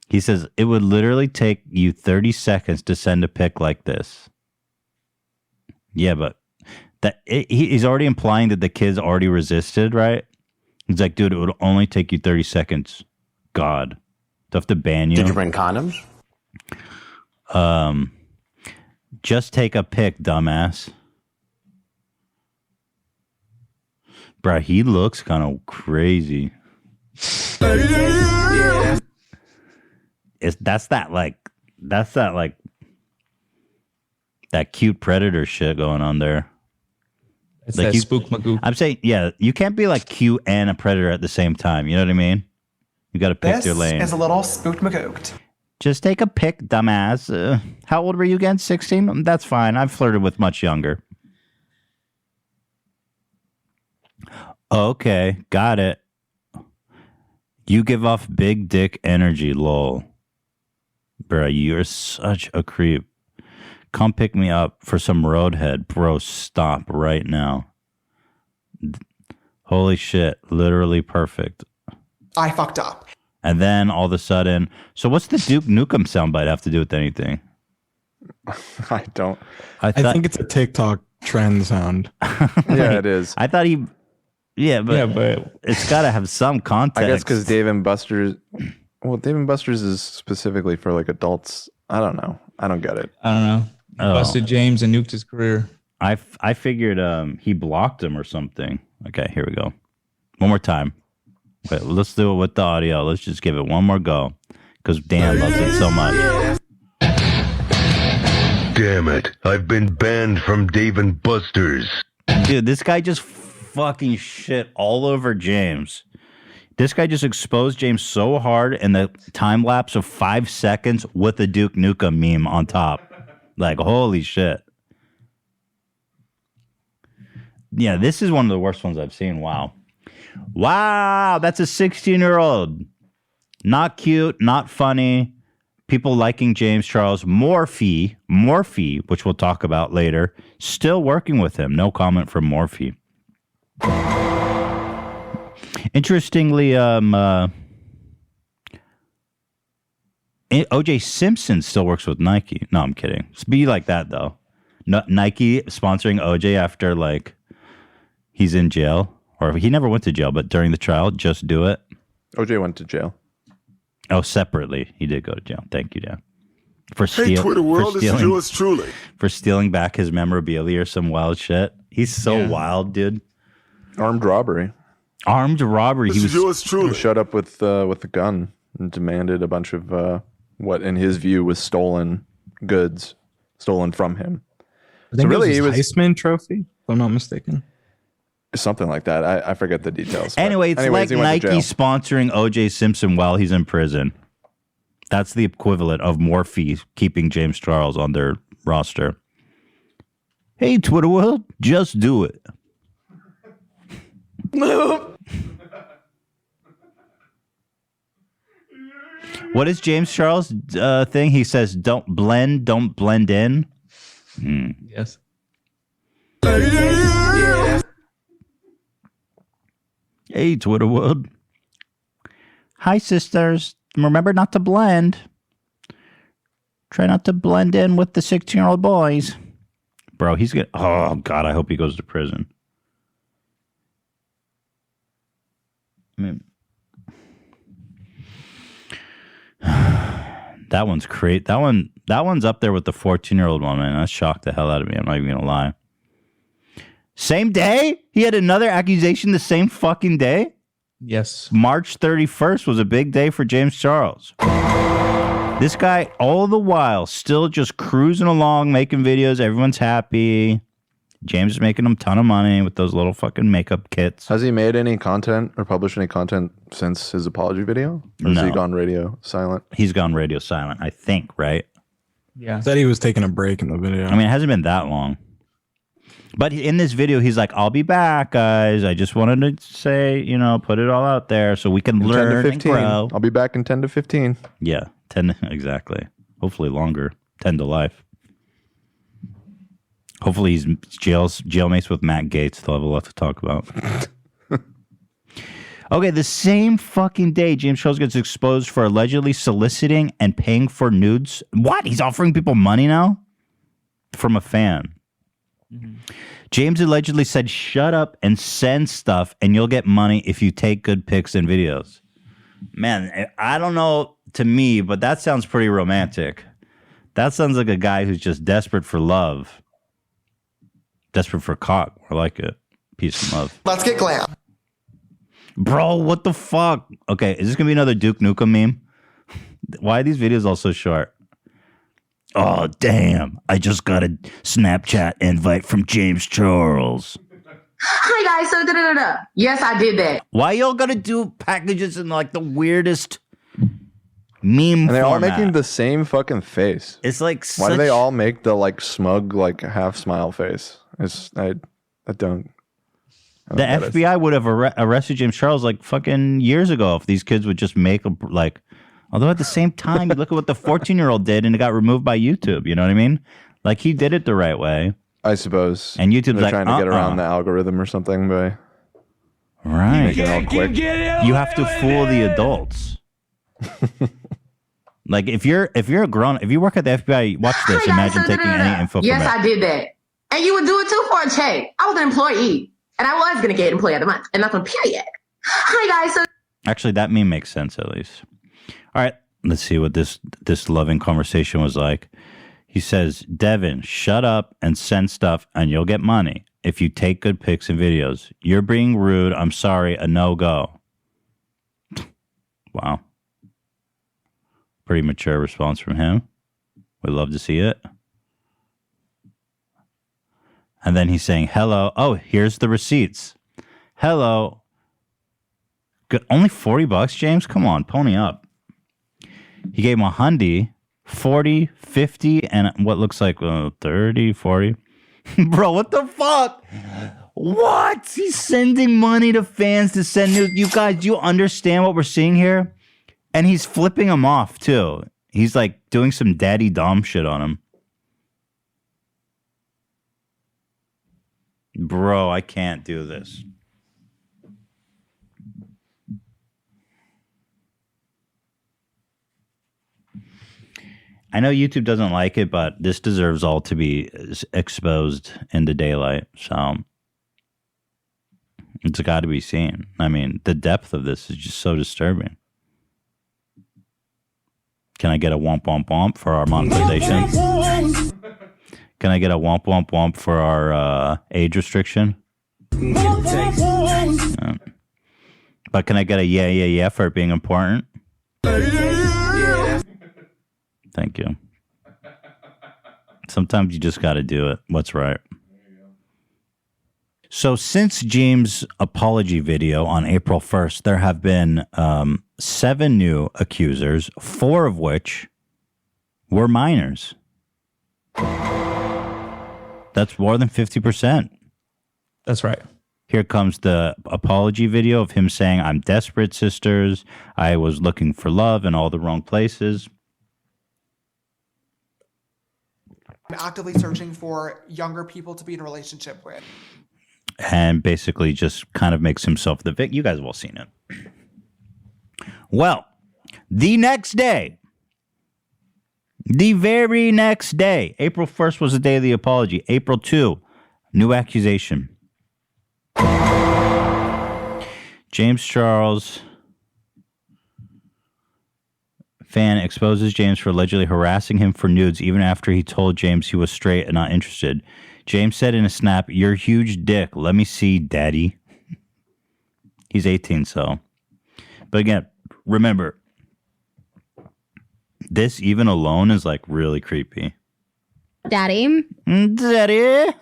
He says, it would literally take you 30 seconds to send a pic like this. Yeah, but he's already implying that the kid's already resisted, right? He's like, dude, it would only take you 30 seconds. God. Do I have to ban you? Did you bring condoms? Just take a pic, dumbass. Bruh, he looks kind of crazy. That's that cute predator shit going on there. It's like that spook magook. I'm saying, yeah, you can't be like cute and a predator at the same time. You know what I mean? You got to pick your lane. This is a little spooked magooked. Just take a pic, dumbass. How old were you again? 16? That's fine. I've flirted with much younger. Okay, got it. You give off big dick energy, lol. Bruh, you're such a creep. Come pick me up for some roadhead. Bro, stop right now. Holy shit, literally perfect. I fucked up. And then all of a sudden, so what's the Duke Nukem soundbite have to do with anything? I don't. I think it's a TikTok trend sound. Yeah, it is. I thought he. Yeah, but it's got to have some context. I guess because Dave and Buster's. Well, Dave and Buster's is specifically for like adults. I don't know. I don't get it. I don't know. Busted James and nuked his career. I figured he blocked him or something. Okay, here we go. One more time. Wait, let's do it with the audio. Let's just give it one more go. Because Dan loves it so much. Damn it. I've been banned from Dave and Buster's. Dude, this guy just fucking shit all over James. This guy just exposed James so hard in the time lapse of 5 seconds with the Duke Nukem meme on top. Like, holy shit. Yeah, this is one of the worst ones I've seen. Wow. Wow, that's a 16-year-old. Not cute, not funny. People liking James Charles. Morphe, which we'll talk about later, still working with him. No comment from Morphe. Interestingly, O.J. Simpson still works with Nike. No, I'm kidding. It's be like that, though. Nike sponsoring O.J. after, like, he's in jail. Or he never went to jail, but during the trial, just do it. O.J. went to jail. Oh, separately. He did go to jail. Thank you, Dan. For Hey, Twitter world, this is yours truly. For stealing back his memorabilia or some wild shit. He's so wild, dude. Armed robbery. Armed robbery. This is yours truly. He showed up with a gun and demanded a bunch of what, in his view, was stolen goods, stolen from him. I think it was his Heisman Trophy, if I'm not mistaken. Something like that. I forget the details. Anyway, it's like Nike sponsoring O.J. Simpson while he's in prison. That's the equivalent of Morphe keeping James Charles on their roster. Hey, Twitter world, just do it. What is James Charles' thing? He says, don't blend in. Yes. Hey, Twitter world. Hi, sisters. Remember not to blend. Try not to blend in with the 16-year-old boys. Bro, he's good. Oh, God, I hope he goes to prison. I mean, that one's great. That one's up there with the 14-year-old one, man. That shocked the hell out of me. I'm not even going to lie. Same day? He had another accusation the same fucking day? Yes. March 31st was a big day for James Charles. This guy, all the while, still just cruising along, making videos. Everyone's happy. James is making him a ton of money with those little fucking makeup kits. Has he made any content or published any content since his apology video? Or has he gone radio silent? He's gone radio silent, I think, right? Yeah. Said he was taking a break in the video. I mean, it hasn't been that long. But in this video, he's like, I'll be back, guys. I just wanted to say, put it all out there so we can learn and grow. I'll be back in 10 to 15. Yeah, 10, exactly. Hopefully longer. 10 to life. Hopefully he's jailmates with Matt Gaetz. They'll have a lot to talk about. Okay, the same fucking day, James Charles gets exposed for allegedly soliciting and paying for nudes. What? He's offering people money now? From a fan. Mm-hmm. James allegedly said, shut up and send stuff and you'll get money if you take good pics and videos. Man, I don't know to me, but that sounds pretty romantic. That sounds like a guy who's just desperate for love. Desperate for cock. I like it. Peace and love. Let's get glam. Bro, what the fuck? Okay, is this going to be another Duke Nukem meme? Why are these videos all so short? Oh, damn. I just got a Snapchat invite from James Charles. Hi, guys. So, Yes, I did that. Why y'all gotta do packages in like the weirdest meme And they're all format. making the same fucking face. It's like why do they such- all make the like smug like half smile face? I don't. The FBI would have arrested James Charles like fucking years ago if these kids would just make like. Although at the same time, you look at what the 14-year-old did and it got removed by YouTube. You know what I mean? Like he did it the right way. I suppose. And YouTube's They're like trying to get around the algorithm or something by right. making it all quick. You have to fool the adults. Like if you're a grown, if you work at the FBI, watch this. Imagine taking any info from Yes, it. I did that. And you would do it too for a check. I was an employee. And I was going to get employee of the month. And that's on period. Hi, guys. So Actually, that meme makes sense at least. All right, let's see what this loving conversation was like. He says, Devin, shut up and send stuff and you'll get money if you take good pics and videos. You're being rude. I'm sorry. A no-go. Wow. Pretty mature response from him. We'd love to see it. And then he's saying, hello. Oh, here's the receipts. Hello. Good. Only $40, James? Come on, pony up. He gave him $100, 40, 50, and what looks like 30, 40. Bro, what the fuck? What? He's sending money to fans to send news. You guys, do you understand what we're seeing here? And he's flipping them off, too. He's like doing some daddy dom shit on him. Bro, I can't do this. I know YouTube doesn't like it, but this deserves all to be exposed in the daylight. So it's got to be seen. I mean, the depth of this is just so disturbing. Can I get a womp womp womp for our monetization? Can I get a womp womp womp for our age restriction? But can I get a yeah for it being important? Thank you. Sometimes you just got to do it. What's right? So since James' apology video on April 1st, there have been 7 new accusers, 4 of which were minors. That's more than 50%. That's right. Here comes the apology video of him saying, I'm desperate, sisters. I was looking for love in all the wrong places. I'm actively searching for younger people to be in a relationship with. And basically just kind of makes himself the victim. You guys have all seen it. Well, the next day, the very next day, April 1st was the day of the apology. April 2, new accusation. James Charles fan exposes James for allegedly harassing him for nudes even after he told James he was straight and not interested. James said in a snap, "You're huge dick. Let me see, daddy." He's 18, so. But again, remember, this even alone is like really creepy. Daddy. Daddy.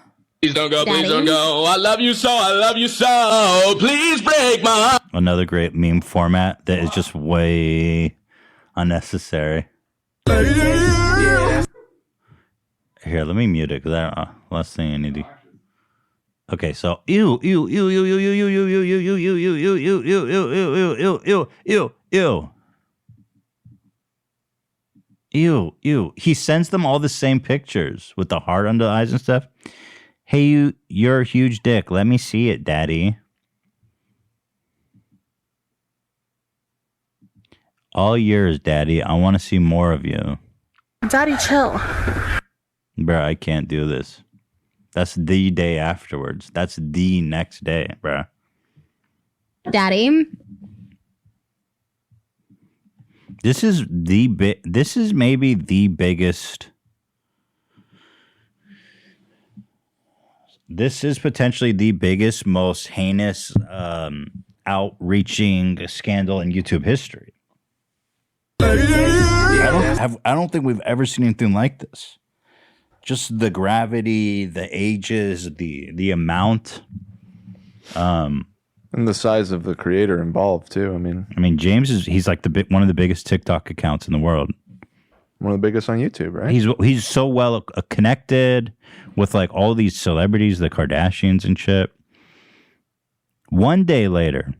Please don't go, please don't go. I love you so, I love you so. Please break my heart. Another great meme format that is just way unnecessary. Here, let me mute it because I don't know. Last thing I need to. Okay, so ew. He sends them all the same pictures with the heart under the eyes and stuff. Hey, you're a huge dick. Let me see it, daddy. All yours, daddy. I want to see more of you. Daddy, chill. Bruh, I can't do this. That's the day afterwards. That's the next day, bruh. Daddy. This is maybe the biggest. This is potentially the biggest, most heinous, outreaching scandal in YouTube history. I don't think we've ever seen anything like this. Just the gravity, the ages, the amount. And the size of the creator involved too. I mean, James he's like one of the biggest TikTok accounts in the world. One of the biggest on YouTube, right? He's so well connected with like all these celebrities, the Kardashians and shit. One day later,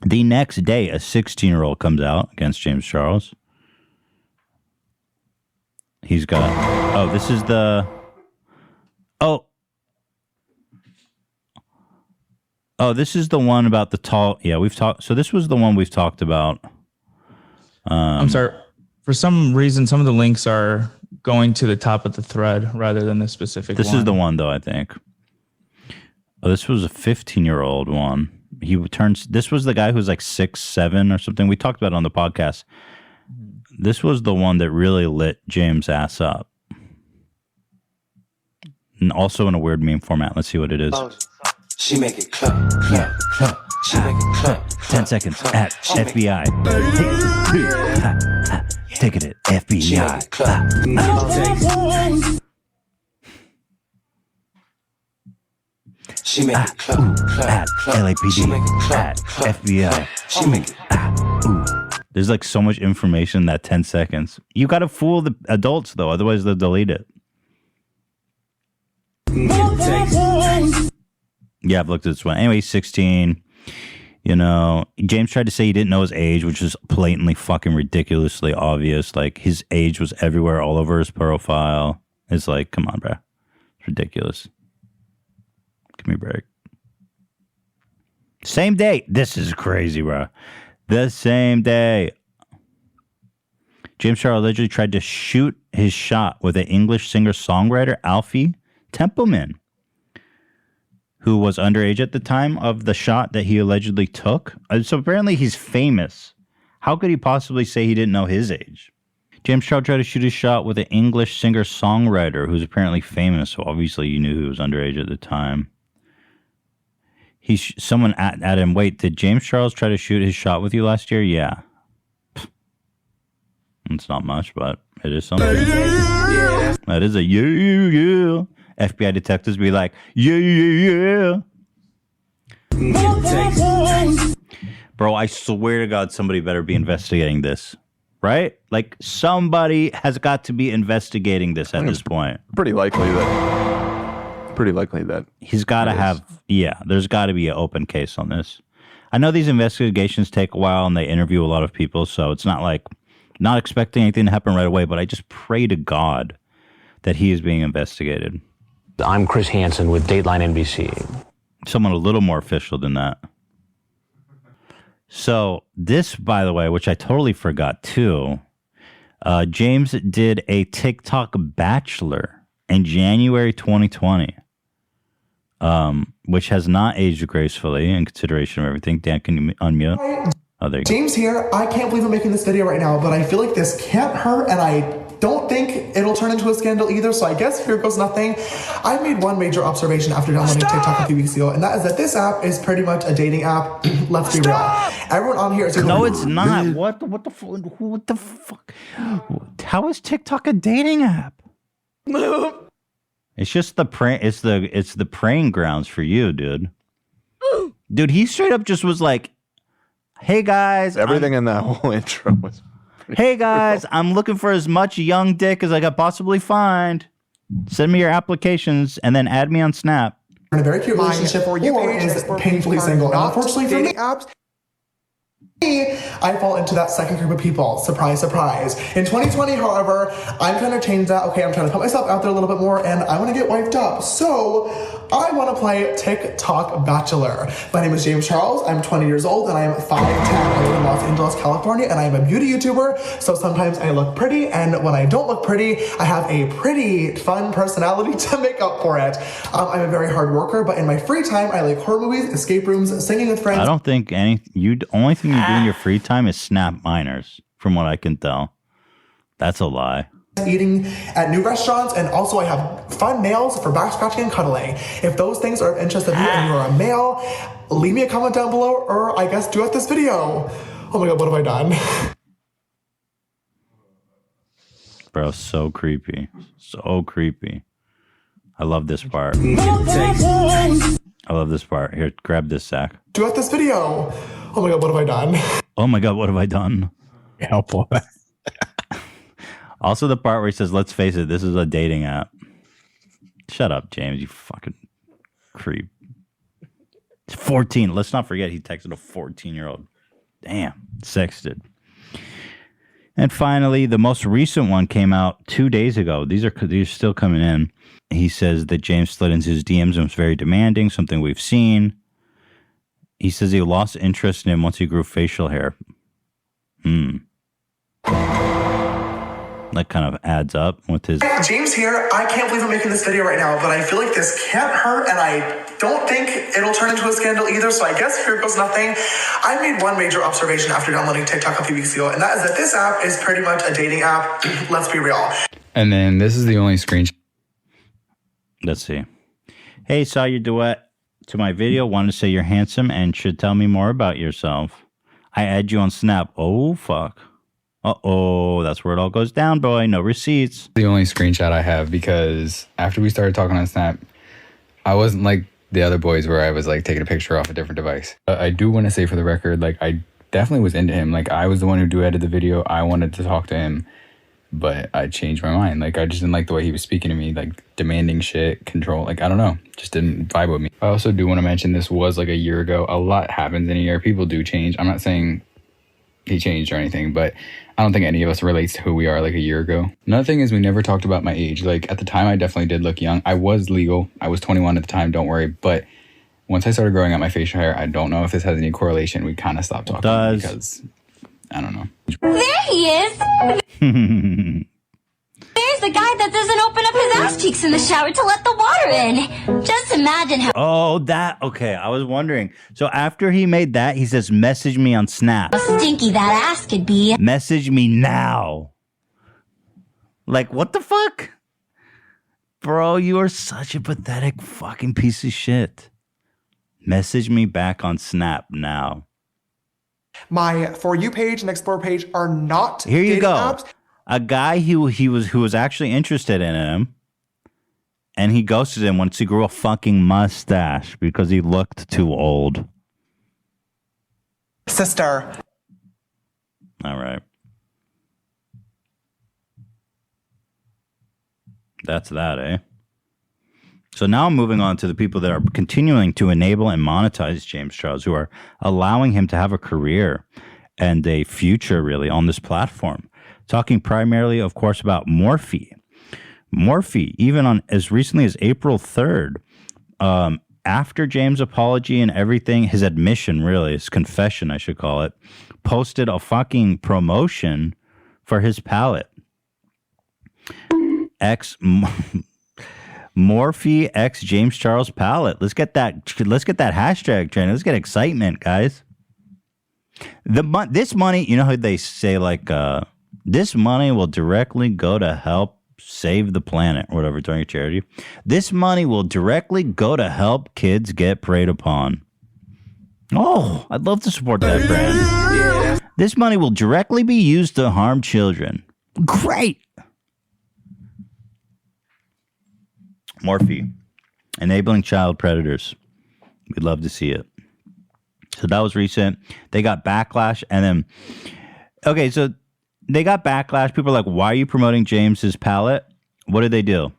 the next day, a 16-year-old comes out against James Charles. He's got. This is the. This is the one about the tall. Yeah, we've talked. So this was the one we've talked about. I'm sorry. For some reason, some of the links are going to the top of the thread rather than the specific This one. is the one, though, I think. This was a 15-year-old one. This was the guy who's like 6'7" or something. We talked about it on the podcast. This was the one that really lit James' ass up. And also in a weird meme format. Let's see what it is. She make it clap, clap, clap. She make it clap. 10 seconds at FBI. Take it at FBI. She make it clap, clap, clap. LAPD at FBI. She make it. There's like so much information in that 10 seconds. You got to fool the adults though, otherwise they'll delete it. Yeah, I've looked at this one. Anyway, he's 16. James tried to say he didn't know his age, which is blatantly fucking ridiculously obvious. Like, his age was everywhere, all over his profile. It's like, come on, bro. It's ridiculous. Give me a break. Same day. This is crazy, bro. The same day. James Charles allegedly tried to shoot his shot with an English singer-songwriter, Alfie Templeman, who was underage at the time of the shot that he allegedly took. So apparently he's famous. How could he possibly say he didn't know his age? James Charles tried to shoot his shot with an English singer-songwriter who's apparently famous, so obviously you knew he was underage at the time. Someone asked him, wait, did James Charles try to shoot his shot with you last year? Yeah. It's not much, but it is something. That is a yeah. FBI detectives be like, yeah. Bro, I swear to God, somebody better be investigating this. Right? Like, somebody has got to be investigating this at this point. Pretty likely that he's got to have, there's got to be an open case on this. I know these investigations take a while and they interview a lot of people, so it's not like, not expecting anything to happen right away, but I just pray to God that he is being investigated. I'm Chris Hansen with Dateline NBC. Someone a little more official than that. So this, by the way, which I totally forgot too, James did a TikTok Bachelor in January 2020, which has not aged gracefully in consideration of everything. Dan, can you unmute? Oh, there you go. James here. I can't believe I'm making this video right now, but I feel like this can't hurt, and I don't think it'll turn into a scandal either, so I guess here goes nothing. I made one major observation after downloading TikTok a few weeks ago, and that is that this app is pretty much a dating app. Let's be real. Everyone on here is no, it's not. What the fuck? How is TikTok a dating app? It's just the it's the praying grounds for you, dude. Dude, he straight up just was like, "Hey guys, everything in that whole intro was." Hey guys, I'm looking for as much young dick as I could possibly find. Send me your applications and then add me on Snap. In a very cute relationship, or is painfully single. And unfortunately for me, apps. I fall into that second group of people. Surprise, surprise. In 2020, however, I'm trying to change that. Okay, I'm trying to put myself out there a little bit more, and I want to get wiped up. So I want to play TikTok Bachelor. My name is James Charles. I'm 20 years old, and I am 5'10". I live in Los Angeles, California, and I am a beauty YouTuber. So sometimes I look pretty, and when I don't look pretty, I have a pretty fun personality to make up for it. I'm a very hard worker, but in my free time, I like horror movies, escape rooms, singing with friends. I don't think only thing you do in your free time is snap minors, from what I can tell. That's a lie. Eating at new restaurants, and also I have fun nails for back scratching and cuddling. If those things are of interest of you and you're a male, leave me a comment down below, or I guess duet this video. Oh my God, what have I done? Bro, so creepy. So creepy. I love this part. I love this part. Here, grab this, Zach. throughout this video. Oh my God, what have I done? Oh my God, what have I done? Helpful. Also, the part where he says, let's face it, this is a dating app. Shut up, James, you fucking creep. 14. Let's not forget he texted a 14-year-old. Damn, sexted. And finally, the most recent one came out 2 days ago. These are still coming in. He says that James slid into his DMs and was very demanding, something we've seen. He says he lost interest in him once he grew facial hair. That kind of adds up with his... James here. I can't believe I'm making this video right now, but I feel like this can't hurt, and I don't think it'll turn into a scandal either, so I guess here goes nothing. I made one major observation after downloading TikTok a few weeks ago, and that is that this app is pretty much a dating app. Let's be real. And then this is the only screenshot. Let's see. Hey, saw your duet to my video. Wanted to say you're handsome and should tell me more about yourself. I add you on Snap. Oh, fuck. Uh-oh, that's where it all goes down, boy. No receipts. The only screenshot I have, because after we started talking on Snap, I wasn't like the other boys where I was like taking a picture off a different device. I do want to say for the record, like I definitely was into him. Like I was the one who duetted the video. I wanted to talk to him, but I changed my mind. Like I just didn't like the way he was speaking to me, like demanding shit, control. Like I don't know, just didn't vibe with me. I also do want to mention this was like a year ago. A lot happens in a year. People do change. I'm not saying he changed or anything, but I don't think any of us relates to who we are like a year ago. Another thing is we never talked about my age. Like at the time, I definitely did look young. I was legal. I was 21 at the time, don't worry. But once I started growing out my facial hair, I don't know if this has any correlation. We kind of stopped talking because I don't know. There he is. There's the guy that doesn't open up his ass cheeks in the shower to let the water in. Just imagine how Okay, I was wondering. So after he made that, he says, message me on Snap. stinky that ass could be. Message me now. Like, what the fuck? Bro, you are such a pathetic fucking piece of shit. Message me back on Snap now. My For You page and Explore page are not Here you dating go. apps. A guy who was actually interested in him, and he ghosted him once he grew a fucking mustache because he looked too old. Sister. All right. That's that, eh? So now I'm moving on to the people that are continuing to enable and monetize James Charles, who are allowing him to have a career and a future, really, on this platform. Talking primarily, of course, about Morphe. Morphe, even on as recently as April 3rd, after James' apology and everything, his admission, really, his confession, I should call it, posted a fucking promotion for his palette. Morphe X James Charles palette. Let's get that hashtag trending. Let's get excitement, guys. This money, you know how they say like this money will directly go to help save the planet or whatever during a charity. This money will directly go to help kids get preyed upon. Oh, I'd love to support that brand. Yeah. This money will directly be used to harm children. Great. Morphe, enabling child predators. We'd love to see it. So that was recent. They got backlash, and then okay, so they got backlash. People are like, "Why are you promoting James's palette?" What did they do?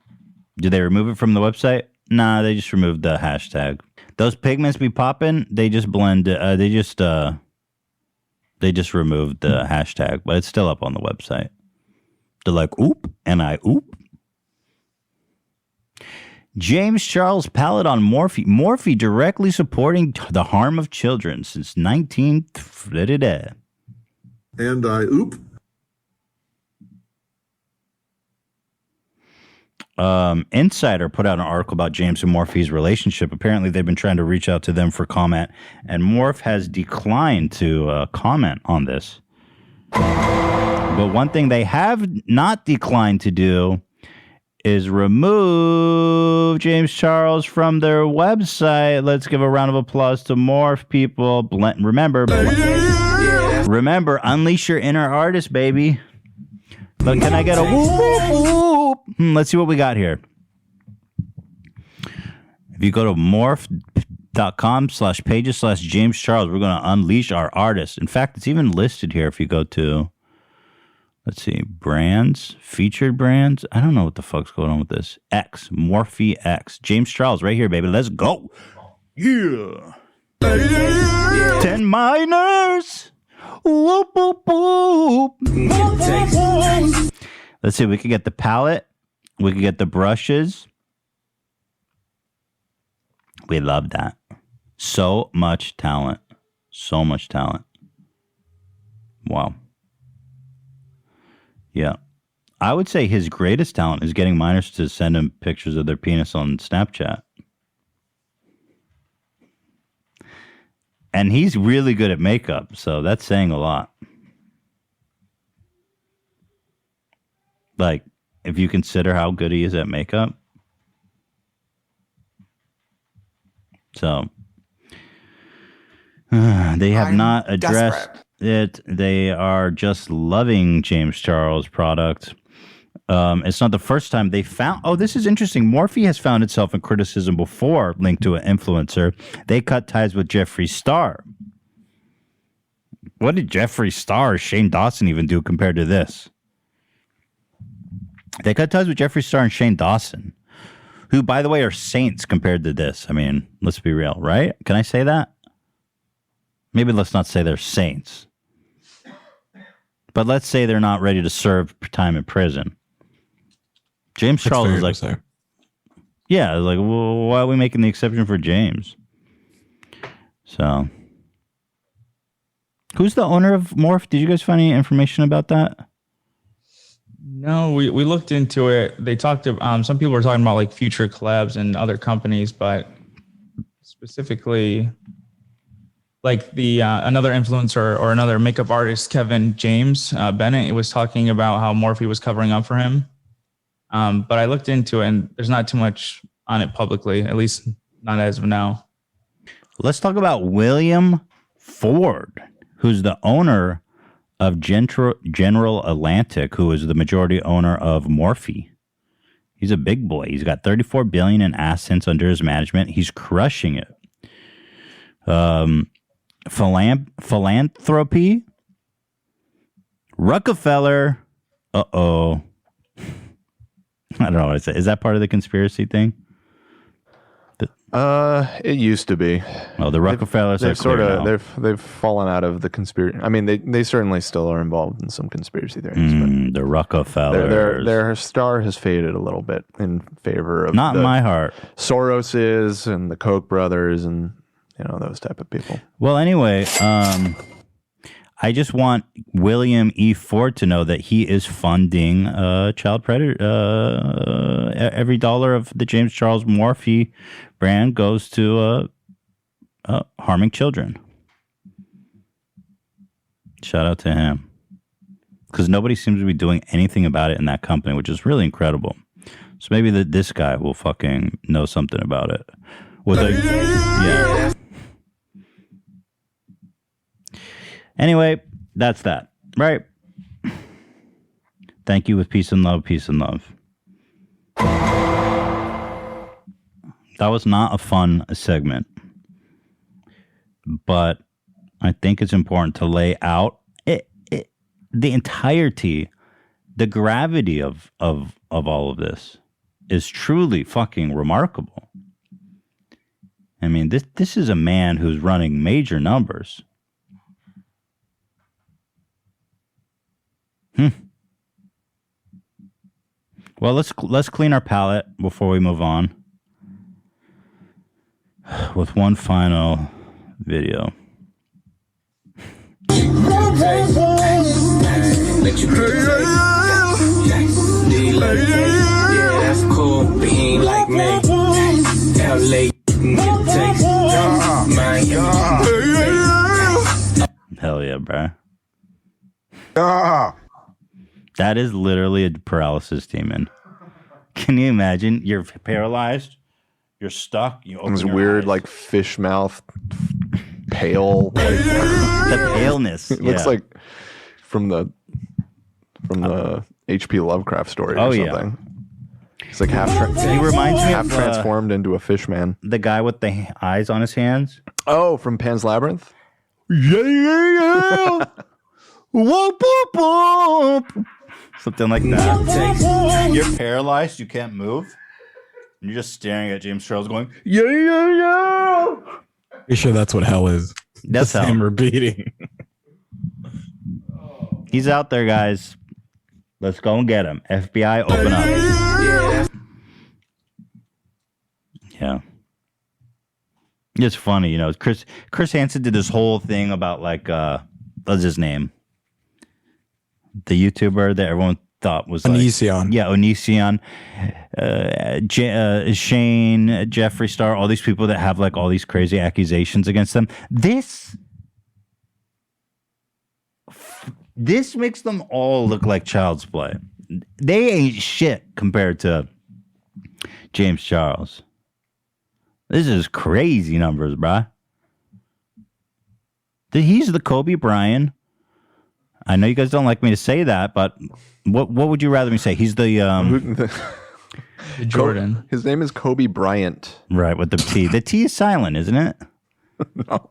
Did they remove it from the website? Nah, they just removed the hashtag. Those pigments be popping. They just blend. They just removed the hashtag, but it's still up on the website. They're like, "Oop," and I oop. James Charles palette on Morphe. Morphe directly supporting the harm of children since 19... And I oop. Insider put out an article about James and Morphe's relationship. Apparently, they've been trying to reach out to them for comment, and Morphe has declined to comment on this. But one thing they have not declined to do is remove James Charles from their website. Let's give a round of applause to Morphe, people. Remember, unleash your inner artist, baby. But can I get a whoop, whoop, whoop? Let's see what we got here. If you go to Morphe Facebook.com/pages/James Charles. We're going to unleash our artists. In fact, it's even listed here if you go to, let's see, brands, featured brands. I don't know what the fuck's going on with this. X, Morphe X. James Charles right here, baby. Let's go. Yeah. 10 minors. Whoop, whoop, whoop. Let's see. We could get the palette. We could get the brushes. We love that. So much talent. So much talent. Wow. Yeah. I would say his greatest talent is getting minors to send him pictures of their penis on Snapchat. And he's really good at makeup, so that's saying a lot. Like, if you consider how good he is at makeup. So, they have not addressed it. They are just loving James Charles' product. It's not the first time they found... Oh, this is interesting. Morphe has found itself in criticism before linked to an influencer. They cut ties with Jeffree Star. What did Jeffree Star or Shane Dawson even do compared to this? They cut ties with Jeffree Star and Shane Dawson, who, by the way, are saints compared to this. I mean, let's be real, right? Can I say that? Maybe let's not say they're saints. But let's say they're not ready to serve time in prison. James Charles is like, yeah, like, well, why are we making the exception for James? So, who's the owner of Morph? Did you guys find any information about that? No, we looked into it. They talked to some people were talking about like future collabs and other companies, but specifically like the another influencer or another makeup artist, Kevin James Bennett, was talking about how Morphe was covering up for him. But I looked into it and there's not too much on it publicly, at least not as of now. Let's talk about William Ford, who's the owner of General Atlantic, who is the majority owner of Morphe. He's a big boy. He's got $34 billion in assets under his management. He's crushing it. Philanthropy. Rockefeller. Uh-oh. I don't know what I say. Is that part of the conspiracy thing? It used to be. Well, the Rockefellers they've are sort clear of now. they've fallen out of the conspiracy. I mean, they certainly still are involved in some conspiracy theories. But The Rockefellers. their star has faded a little bit in favor of Not in my heart. Soroses and the Koch brothers and those type of people. Well, anyway, I just want William E. Ford to know that he is funding child predator. Every dollar of the James Charles Morphe brand goes to harming children. Shout out to him. Because nobody seems to be doing anything about it in that company, which is really incredible. So maybe this guy will fucking know something about it. Yeah. Anyway, that's that. Right. Thank you with peace and love, peace and love. That was not a fun segment. But I think it's important to lay out the entirety, the gravity of all of this is truly fucking remarkable. I mean, this is a man who's running major numbers. Well, let's clean our palate before we move on with one final video. That's cool, but he ain't like me. LA, Hell yeah, bro. That is literally a paralysis demon. Can you imagine? You're paralyzed. You're stuck. You open This your weird, eyes. like fish mouth, pale. Like, the paleness. It looks yeah. like from the H.P. Lovecraft story or something. He's like half. He reminds me half of transformed into a fish man. The guy with the eyes on his hands. Oh, from Pan's Labyrinth. Yeah. Whoop, whoop, whoop. Something like that. You're paralyzed. You can't move. And you're just staring at James Charles going, yeah. Pretty sure that's what hell is. That's Just hell. him repeating. He's out there, guys. Let's go and get him. FBI, open up. Yeah. It's funny, you know. Chris Hansen did this whole thing about what's his name? The YouTuber that everyone thought was Onision. Yeah, Onision. Shane, Jeffree Star, all these people that have all these crazy accusations against them. This makes them all look like child's play. They ain't shit compared to James Charles. This is crazy numbers, bruh. He's the Kobe Bryant. I know you guys don't like me to say that, but what would you rather me say? He's the Jordan. His name is Kobe Bryant. Right, with the T. The T is silent, isn't it? No.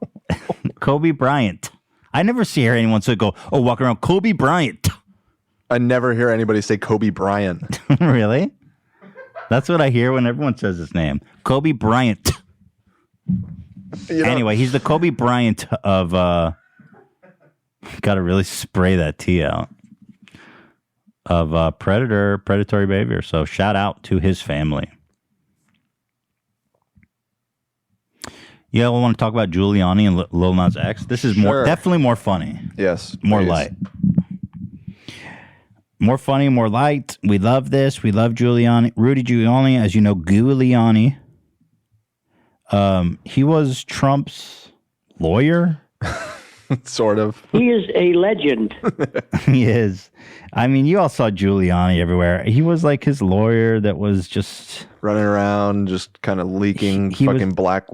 Kobe Bryant. I never hear anyone walk around Kobe Bryant. I never hear anybody say Kobe Bryant. Really? That's what I hear when everyone says his name. Kobe Bryant. Anyway, he's the Kobe Bryant of gotta really spray that T out. Of predatory behavior. So shout out to his family. Yeah, we want to talk about Giuliani and Lil Nas X. This is definitely more funny. Yes. More please. light. More funny, more light. We love this. We love Giuliani. Rudy Giuliani, as you know, Giuliani. He was Trump's lawyer. Sort of. He is a legend. He is. I mean, you all saw Giuliani everywhere. He was like his lawyer that was just running around, just kind of leaking fucking black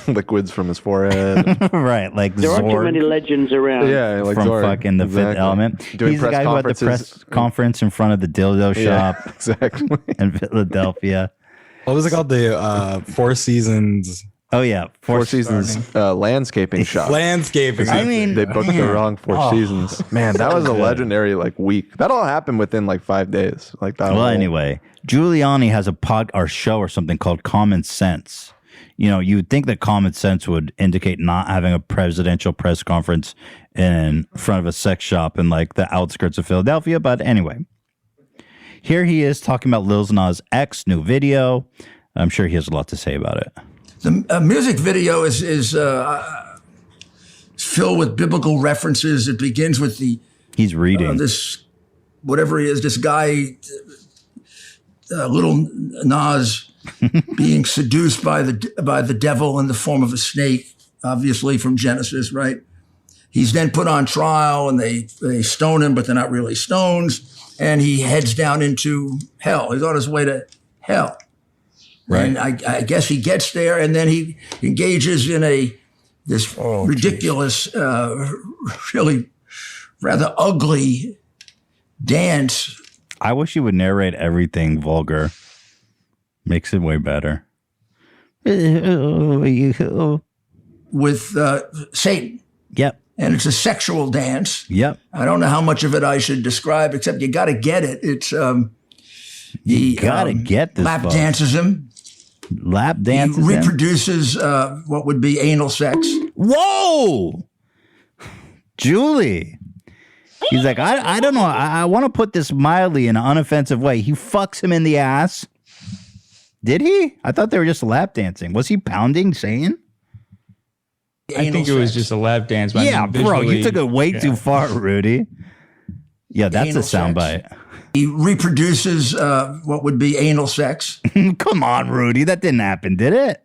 liquids from his forehead. Right, like there Zorg. are too many legends around. Yeah, like from Zorg. fucking the Fifth Element. Doing He's the press guy who had the conferences. press conference in front of the dildo shop. Exactly. In Philadelphia. What was it called? The Four Seasons. Oh yeah, Four Seasons landscaping shop. Landscaping. I mean, they booked the wrong Four Seasons. Man, that was a legendary week. That all happened within 5 days. Anyway, Giuliani has a show or something called Common Sense. You know, you would think that common sense would indicate not having a presidential press conference in front of a sex shop in the outskirts of Philadelphia. But anyway, here he is talking about Lil Nas X new video. I'm sure he has a lot to say about it. The music video is filled with biblical references. It begins with he's reading this, whatever he is, this guy, Lil Nas, being seduced by the devil in the form of a snake, obviously from Genesis, right? He's then put on trial and they stone him, but they're not really stones, and he heads down into hell. He's on his way to hell. Right. And I guess he gets there, and then he engages in this ridiculous, really rather ugly dance. I wish he would narrate everything vulgar. Makes it way better. With Satan. Yep. And it's a sexual dance. Yep. I don't know how much of it I should describe, except you got to get it. It's you gotta get this. Lap dances him. Lap dances. He reproduces what would be anal sex. Whoa, Julie. He's like, I don't know. I want to put this mildly in an unoffensive way. He fucks him in the ass. Did he? I thought they were just lap dancing. Was he pounding Satan? I think it was just a lap dance. But Yeah, bro, you took it way too far, Rudy. Yeah, that's Anal a soundbite. He reproduces what would be anal sex. Come on, Rudy. That didn't happen, did it?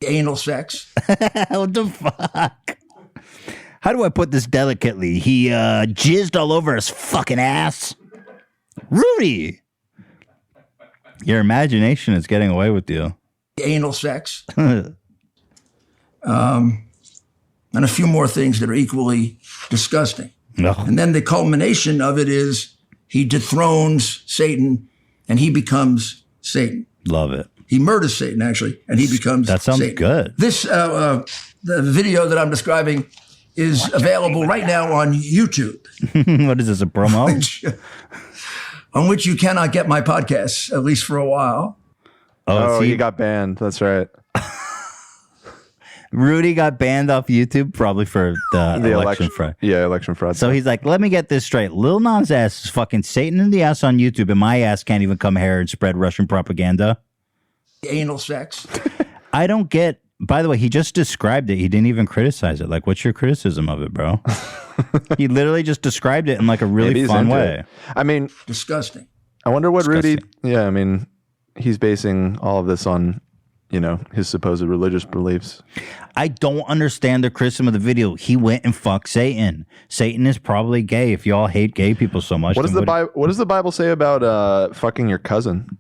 Anal sex. What the fuck? How do I put this delicately? He jizzed all over his fucking ass. Rudy! Your imagination is getting away with you. Anal sex. And a few more things that are equally disgusting. No. And then the culmination of it is he dethrones Satan and he becomes Satan. Love it. He murders Satan, actually, and he becomes That sounds Satan. good. This, the video that I'm describing is available right now on YouTube. What is this, a promo? On which you cannot get my podcasts, at least for a while. Oh, he got banned. That's right. Rudy got banned off YouTube probably for the election fraud. Yeah, election fraud. So he's like, let me get this straight. Lil Nas X is fucking Satan in the ass on YouTube, and my ass can't even come here and spread Russian propaganda. Anal sex. I don't get. By the way, he just described it. He didn't even criticize it. Like, what's your criticism of it, bro? He literally just described it in like a really fun way. I mean, disgusting. I wonder what Rudy. Yeah, I mean, he's basing all of this on, you know, his supposed religious beliefs. I don't understand the criticism of the video. He went and fucked Satan. Satan is probably gay. If y'all hate gay people so much, What does What does the Bible say about fucking your cousin?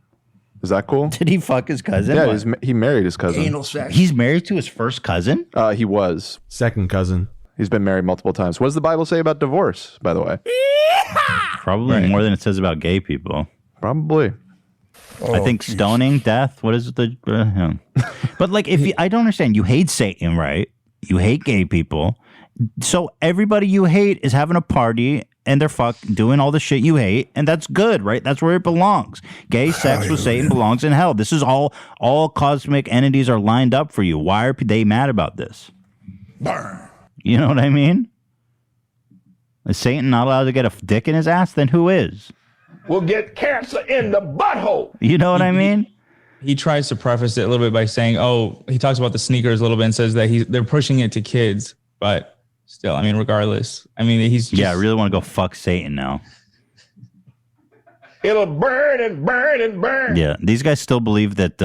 Is that cool? Did he fuck his cousin? Yeah, What? he married his cousin. Anal sex. He's married to his first cousin? He was. Second cousin. He's been married multiple times. What does the Bible say about divorce, by the way? Probably more than it says about gay people. Probably. I think stoning, death. What is it? But like, if you, I don't understand. You hate Satan, right? You hate gay people. So everybody you hate is having a party and they're doing all the shit you hate, and that's good, right? That's where it belongs. Gay sex with Satan belongs in hell. This is all cosmic entities are lined up for you. Why are they mad about this? Burn. You know what I mean? Is Satan not allowed to get a dick in his ass? Then who is? Will get cancer in the butthole. You know what I mean? He tries to preface it a little bit by saying, he talks about the sneakers a little bit and says that they're pushing it to kids, but still, I mean, regardless, I mean, he's just, I really want to go fuck Satan now. It'll burn and burn and burn. Yeah, these guys still believe that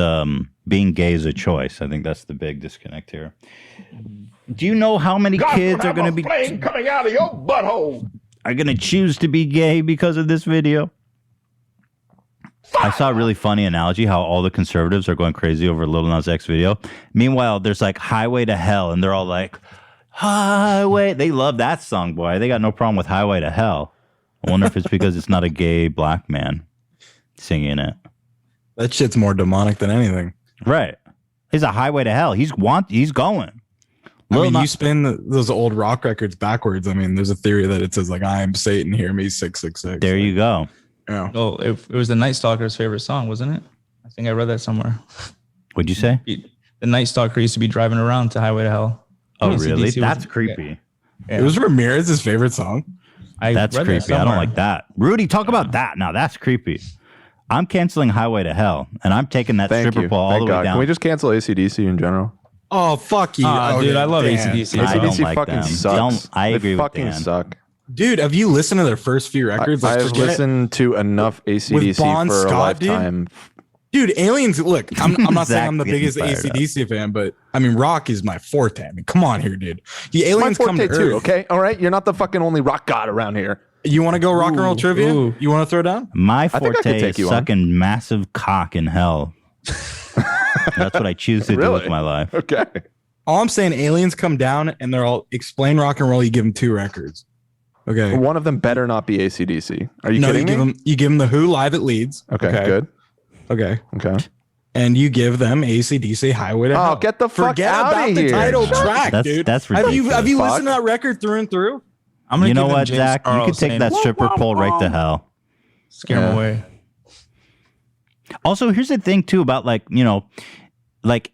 being gay is a choice. I think that's the big disconnect here. Do you know how many kids are going to be flame coming out of your butthole? Are going to choose to be gay because of this video? I saw a really funny analogy how all the conservatives are going crazy over Lil Nas X video. Meanwhile, there's like Highway to Hell, and they're all like, Highway. They love that song, boy. They got no problem with Highway to Hell. I wonder if it's because it's not a gay black man singing it. That shit's more demonic than anything. Right. It's a highway to hell. He's going. You spin those old rock records backwards. I mean, there's a theory that it says like, I am Satan, hear me 666. There you go. Yeah. Oh, it was the Night Stalker's favorite song, wasn't it? I think I read that somewhere. What'd you say? The Night Stalker used to be driving around to Highway to Hell. Oh, really? That's creepy. Yeah. It was Ramirez's favorite song. That's creepy. I don't like that. Rudy, talk about that now. That's creepy. I'm canceling Highway to Hell, and I'm taking that stripper pole all the way down. Can we just cancel AC/DC in general? Oh, fuck you. Dude, I love AC/DC. AC/DC fucking sucks. I agree with fucking Dan. suck. Dude, have you listened to their first few records? I've listened to enough AC/DC for a lifetime. Dude, Aliens, look, I'm not saying I'm the biggest Exactly. AC/DC fan, but I mean, rock is my forte. I mean, come on here, dude. The Aliens My come to forte too, Earth. okay? All right? You're not the fucking only rock god around here. You want to go rock and roll trivia? ooh. You want to throw down? My think I could forte take is you on. sucking massive cock in hell. That's what I choose to do Really? with my life. Okay. All I'm saying, aliens come down and they're all explain rock and roll. You give them 2 records. Okay. One of them better not be AC/DC. Are you kidding me? You give them the Who live at Leeds. Okay, good. Okay. Okay. And you give them AC/DC Highway to Hell. Oh, get the fuck Forget out about of the here. title track, That's- dude. that's have you ridiculous. listened to that record through and through? I'm gonna You know give him what, James Zach? You Earl could take saying, that stripper pole right to hell. Scare him away. Also, here's the thing too about like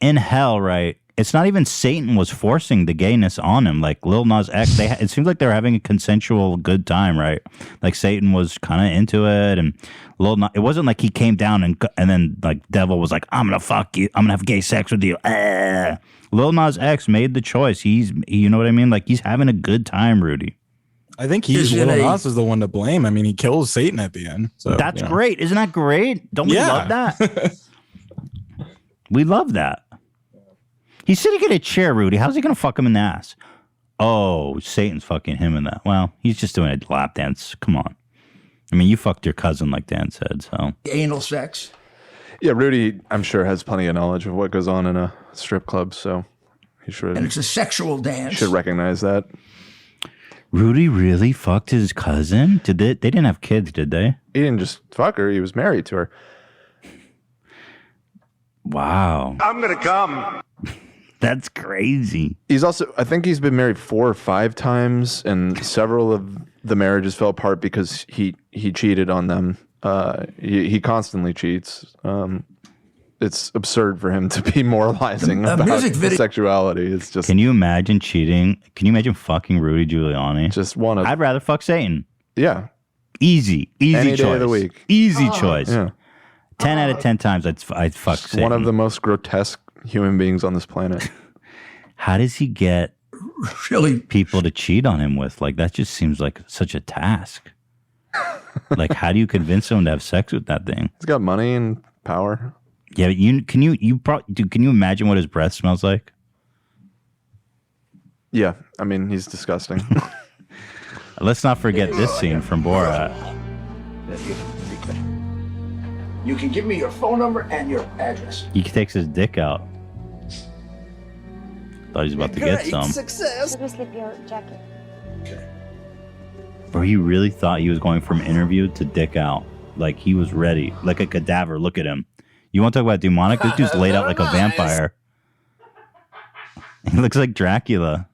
in hell, right? It's not even Satan was forcing the gayness on him. Like Lil Nas X, it seems like they're having a consensual good time, right? Like Satan was kind of into it, and it wasn't like he came down and then like devil was like, I'm gonna fuck you, I'm gonna have gay sex with you. Lil Nas X made the choice. You know what I mean? Like he's having a good time, Rudy. I think Lil Nas is the one to blame. I mean, he kills Satan at the end. So That's great. Isn't that great? Don't we love that? We love that. He's sitting in a chair, Rudy. How's he going to fuck him in the ass? Oh, Satan's fucking him in that. Well, he's just doing a lap dance. Come on. I mean, you fucked your cousin, like Dan said, so. Anal sex. Yeah, Rudy, I'm sure, has plenty of knowledge of what goes on in a strip club, so he should. And it's a sexual dance. Should recognize that. Rudy really fucked his cousin? They didn't have kids, did they? He didn't just fuck her. He was married to her. Wow. I'm gonna come. That's crazy. He's also, I think he's been married 4 or 5 times, and several of the marriages fell apart because he cheated on them. He constantly cheats. It's absurd for him to be moralizing about sexuality. It's just. Can you imagine cheating? Can you imagine fucking Rudy Giuliani? Just one of. I'd rather fuck Satan. Yeah. Easy Any choice. day of the week. Easy choice. Yeah. 10 out of 10 times I'd fuck Satan. One of the most grotesque human beings on this planet. How does he get really people to cheat on him with? Like, that just seems like such a task. Like, how do you convince someone to have sex with that thing? He's got money and power. Yeah, but can you imagine what his breath smells like? Yeah, I mean, he's disgusting. Let's not forget this scene from Borat. You can give me your phone number and your address. He takes his dick out. Thought he was about to get some. Success. Let me slip your jacket. Bro, he really thought he was going from interview to dick out. Like, he was ready. Like a cadaver. Look at him. You want to talk about demonic? This dude's laid out like a vampire. He looks like Dracula.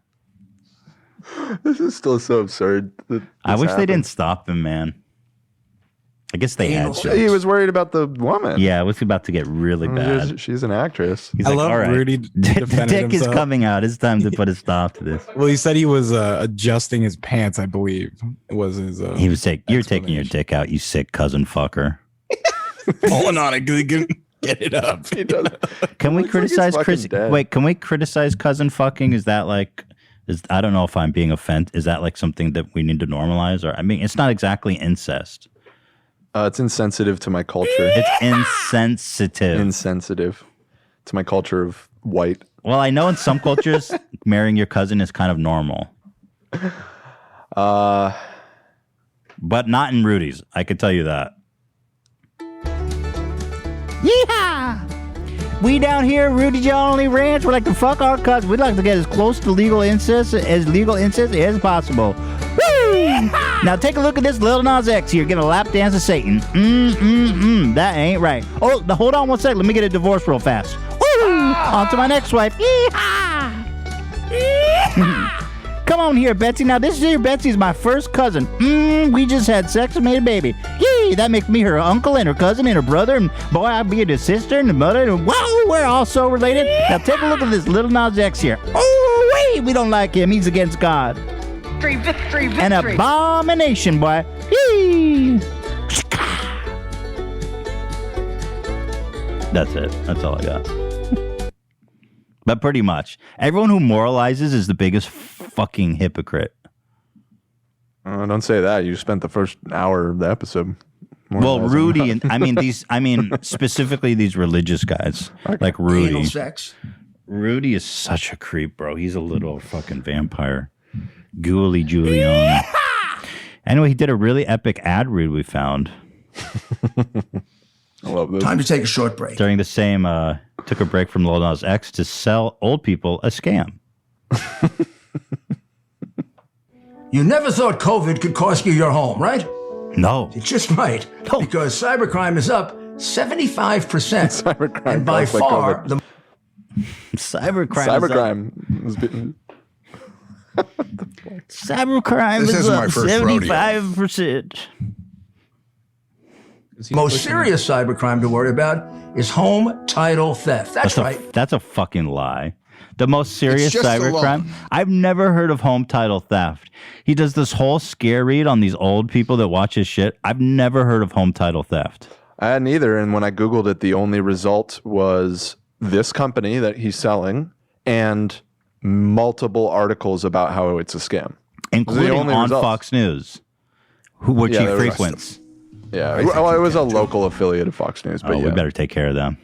This is still so absurd. I wish they didn't stop him, man. I guess they had to. He was worried about the woman. Yeah, it was about to get really bad. She's an actress. He's I like, love all right, Rudy the defended dick is himself. coming out. It's time to put a stop to this. Well, he said he was adjusting his pants, I believe. It was his. He was saying, "You're taking your dick out, you sick cousin fucker." Pulling on it, he can get it up. He does. Can we Looks like he's criticize fucking Chris? dead. Wait, can we criticize cousin fucking? Is that like? I don't know if I'm being offended. Is that like something that we need to normalize? Or I mean, it's not exactly incest. It's insensitive to my culture. It's insensitive. Insensitive to my culture of white. Well, I know in some cultures, marrying your cousin is kind of normal. But not in Rudy's. I could tell you that. Yeehaw! We down here, Rudy Jolly Ranch, we like to fuck our cousins. We'd like to get as close to legal incest as possible. Woo! Now take a look at this Lil Nas X here, getting a lap dance of Satan. That ain't right. Oh, hold on one sec. Let me get a divorce real fast. Woo! On to my next wife. Yeehaw! Come on here, Betsy. Now this here, Betsy's my first cousin. We just had sex and made a baby. Yee! That makes me her uncle and her cousin and her brother. And boy, I'd be his sister and the mother. And wow, we're all so related. Now take a look at this Lil Nas X here. Oh, wait, we don't like him. He's against God. Victory. An abomination, boy. Yee! That's it. That's all I got. But pretty much, everyone who moralizes is the biggest fucking hypocrite. Don't say that. You spent the first hour of the episode. Well, Rudy, and I mean specifically these religious guys, like Rudy. Anal sex. Rudy is such a creep, bro. He's a little fucking vampire. Ghouly Giuliani. Anyway, he did a really epic ad read we found. I love this. Time to take a short break. During the same, took a break from Lil Nas X to sell old people a scam. You never thought COVID could cost you your home, right? No. It just might. No. Because cybercrime is up 75%. Cybercrime and by costs like far, COVID. Cybercrime is Cybercrime This is isn't up my first rodeo. 75%. Most serious cybercrime to worry about is home title theft. That's right. That's a fucking lie. The most serious just a cybercrime. I've never heard of home title theft. He does this whole scare read on these old people that watch his shit. I've never heard of home title theft. I hadn't either. And when I Googled it, the only result was this company that he's selling and multiple articles about how it's a scam. Including on Fox News, which he frequents. Yeah, well, it was a local affiliate of Fox News, but we better take care of them.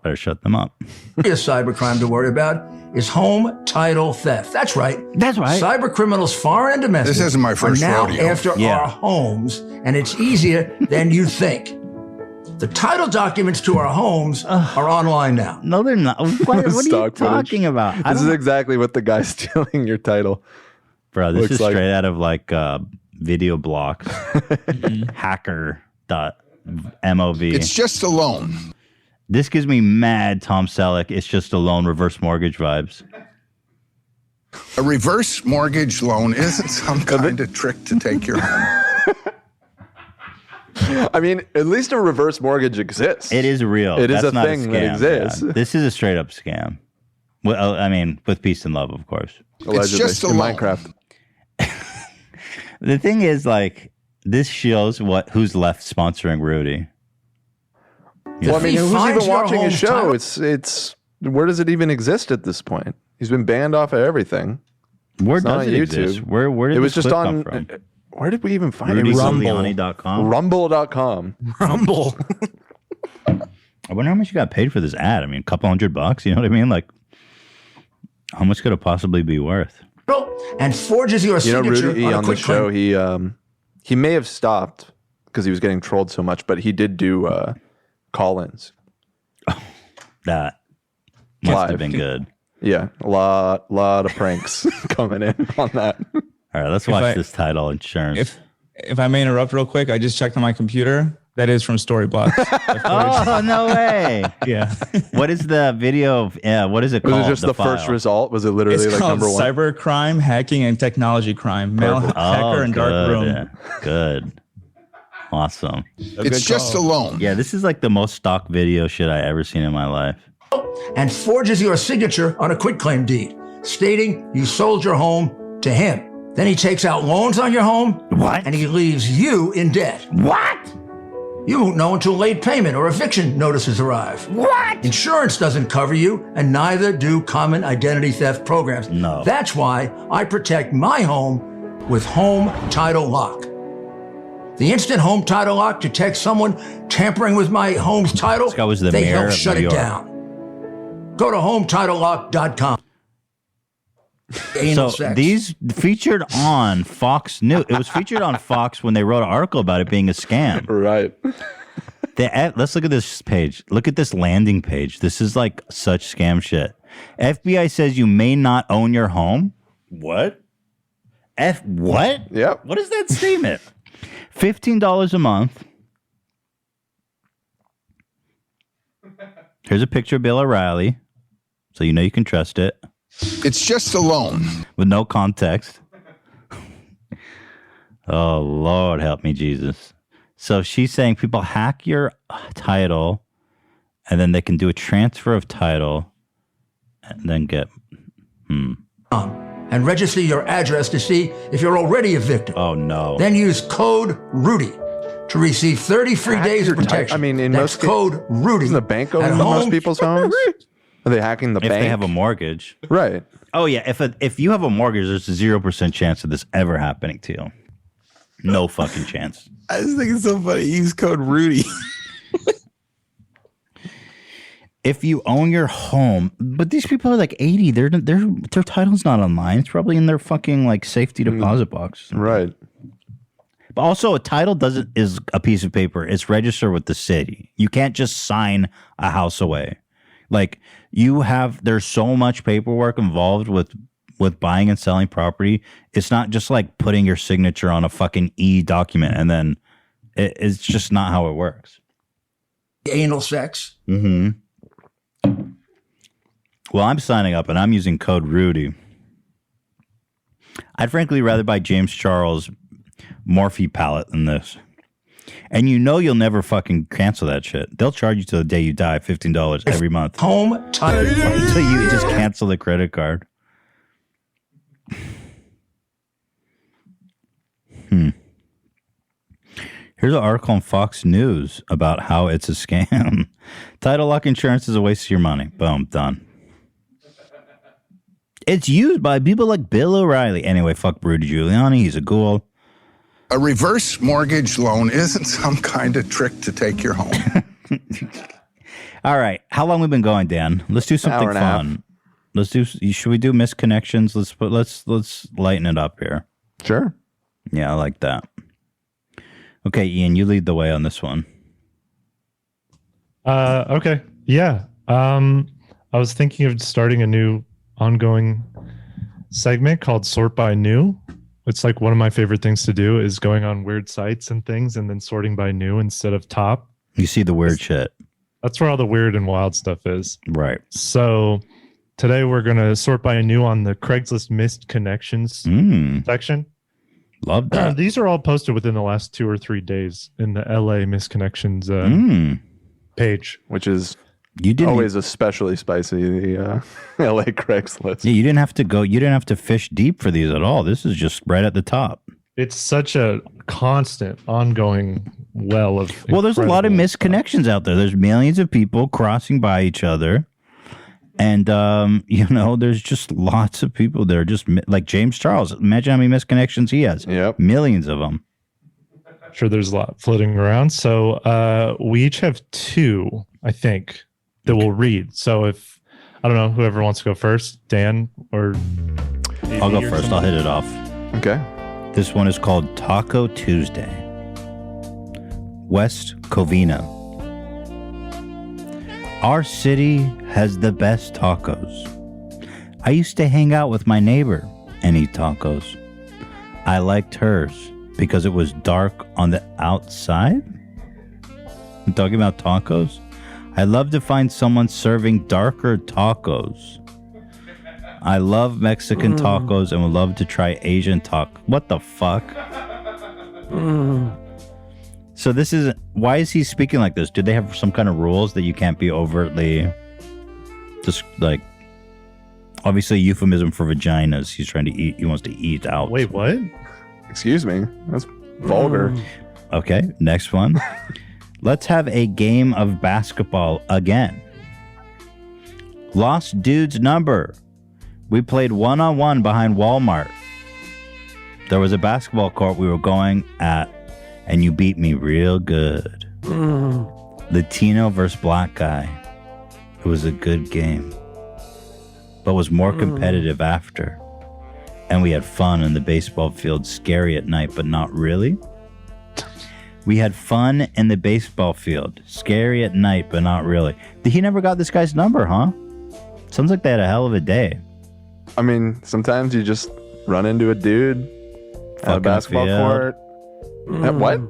Better shut them up. Serious cybercrime to worry about is home title theft. That's right. That's right. Cyber criminals, foreign and domestic, This isn't my first are now rodeo. after our homes, and it's easier than you think. The title documents to our homes are online now. No, they're not. What are you Stock footage. talking about? This is exactly what the guy stealing your title. Bro, this looks is like. straight out of like video blocks. Hacker.mov. It's just a loan. This gives me mad Tom Selleck. It's just a loan reverse mortgage vibes. A reverse mortgage loan isn't some kind of trick to take your home. I mean, at least a reverse mortgage exists. It is real. It is That's a not thing scam. that exists. Yeah. This is a straight up scam. Well, I mean, with peace and love, of course. Allegedly, It's just a in loan. Minecraft. The thing is, like, this shows who's left sponsoring Rudy. Well, I mean, If he who's finds even your watching his home show? title- It's where does it even exist at this point? He's been banned off of everything. Where It's not does on it YouTube. exist? Where did it was this just clip on? come from? Where did we even find it? It was RumbleGiuliani.com. Rumble.com. Rumble. I wonder how much you got paid for this ad. I mean, a couple $100. You know what I mean? Like, how much could it possibly be worth? And forges your You know, signature Rudy on a on the quick show, claim. he may have stopped because he was getting trolled so much, but he did do call-ins. That must Live. have been good. Yeah, a lot of pranks coming in on that. All right, let's watch this title, Insurance. If I may interrupt real quick, I just checked on my computer. That is from Storyblocks. Oh, no way. Yeah. What is the video? What is it called? Was it just the first file? result? Was it literally It's like called number one? Cybercrime, Hacking, and Technology Crime. Male hacker and dark room. Good. Awesome. It's just a loan. Yeah, this is like the most stock video shit I ever seen in my life. And forges your signature on a quitclaim deed, stating you sold your home to him. Then he takes out loans on your home. What? And he leaves you in debt. What? You won't know until late payment or eviction notices arrive. What? Insurance doesn't cover you, and neither do common identity theft programs. No. That's why I protect my home with Home Title Lock. The instant Home Title Lock detects someone tampering with my home's title, This guy was the they mayor help of shut New it York. down. Go to HometitleLock.com. Anal So sex. these featured on Fox News. It was featured on Fox when they wrote an article about it being a scam. Right. Let's look at this page. Look at this landing page. This is like such scam shit. FBI says you may not own your home. What? What? Yep. What is that statement? $15 a month. Here's a picture of Bill O'Reilly, so you know you can trust it. It's just a loan. With no context. Oh, Lord, help me, Jesus. So she's saying people hack your title, and then they can do a transfer of title, and then get... And register your address to see if you're already a victim. Oh, no. Then use code Rudy to receive 30 free days of protection. I mean, in That's most code Rudy. Isn't the bank At owning most home- people's homes? Are they hacking the If bank? they have a mortgage. Right. Oh, yeah. If you have a mortgage, there's a 0% chance of this ever happening to you. No fucking chance. I just think it's so funny. Use code Rudy. If you own your home, but these people are like 80, their title's not online. It's probably in their fucking like safety deposit box. Right. But also a title is a piece of paper. It's registered with the city. You can't just sign a house away. Like there's so much paperwork involved with buying and selling property. It's not just like putting your signature on a fucking document and then it's just not how it works. Anal sex. Mm-hmm. Well, I'm signing up and I'm using code Rudy. I'd frankly rather buy James Charles Morphe palette than this. And you know you'll never fucking cancel that shit. They'll charge you till the day you die $15 every month. Home title. Until you just cancel the credit card. Here's an article on Fox News about how it's a scam. Title lock insurance is a waste of your money. Boom, done. It's used by people like Bill O'Reilly. Anyway, fuck Rudy Giuliani. He's a ghoul. A reverse mortgage loan isn't some kind of trick to take your home. All right. How long we been going, Dan? Let's do something fun. Should we do misconnections? Let's lighten it up here. Sure. Yeah, I like that. Okay, Ian, you lead the way on this one. Okay. Yeah. I was thinking of starting a new ongoing segment called Sort by New. It's like one of my favorite things to do is going on weird sites and things and then sorting by new instead of top. You see the weird shit. That's where all the weird and wild stuff is. Right. So today we're going to sort by new on the Craigslist missed connections section. Love that. These are all posted within the last 2 or 3 days in the LA missed connections page, which is you didn't always especially spicy. The LA Craigslist. Yeah, you didn't have to go. You didn't have to fish deep for these at all. This is just right at the top. It's such a constant, ongoing well of. Well, there's a lot of missed connections out there. There's millions of people crossing by each other. And, there's just lots of people there. Just like James Charles. Imagine how many missed connections he has. Yep. Millions of them. Sure, there's a lot floating around. So we each have 2, I think, that we'll read. So if, I don't know, whoever wants to go first, Dan or... I'll go first. I'll hit it off. Okay. This one is called Taco Tuesday. West Covina. Our city has the best tacos. I used to hang out with my neighbor and eat tacos. I liked hers because it was dark on the outside. I'm talking about tacos. I love to find someone serving darker tacos. I love Mexican tacos and would love to try Asian tacos. What the fuck? So this is, why is he speaking like this? Do they have some kind of rules that you can't be overtly, just like, obviously euphemism for vaginas. He's trying to eat, he wants to eat out. Wait, what? Excuse me. That's vulgar. Okay, next one. Let's have a game of basketball again. Lost dude's number. We played 1-on-1 behind Walmart. There was a basketball court we were going at, and you beat me real good. Latino versus black guy. It was a good game, but was more competitive after. And we had fun in the baseball field. Scary at night, but not really. We had fun in the baseball field. Scary at night, but not really. He never got this guy's number, huh? Sounds like they had a hell of a day. I mean, sometimes you just run into a dude at a basketball court. What?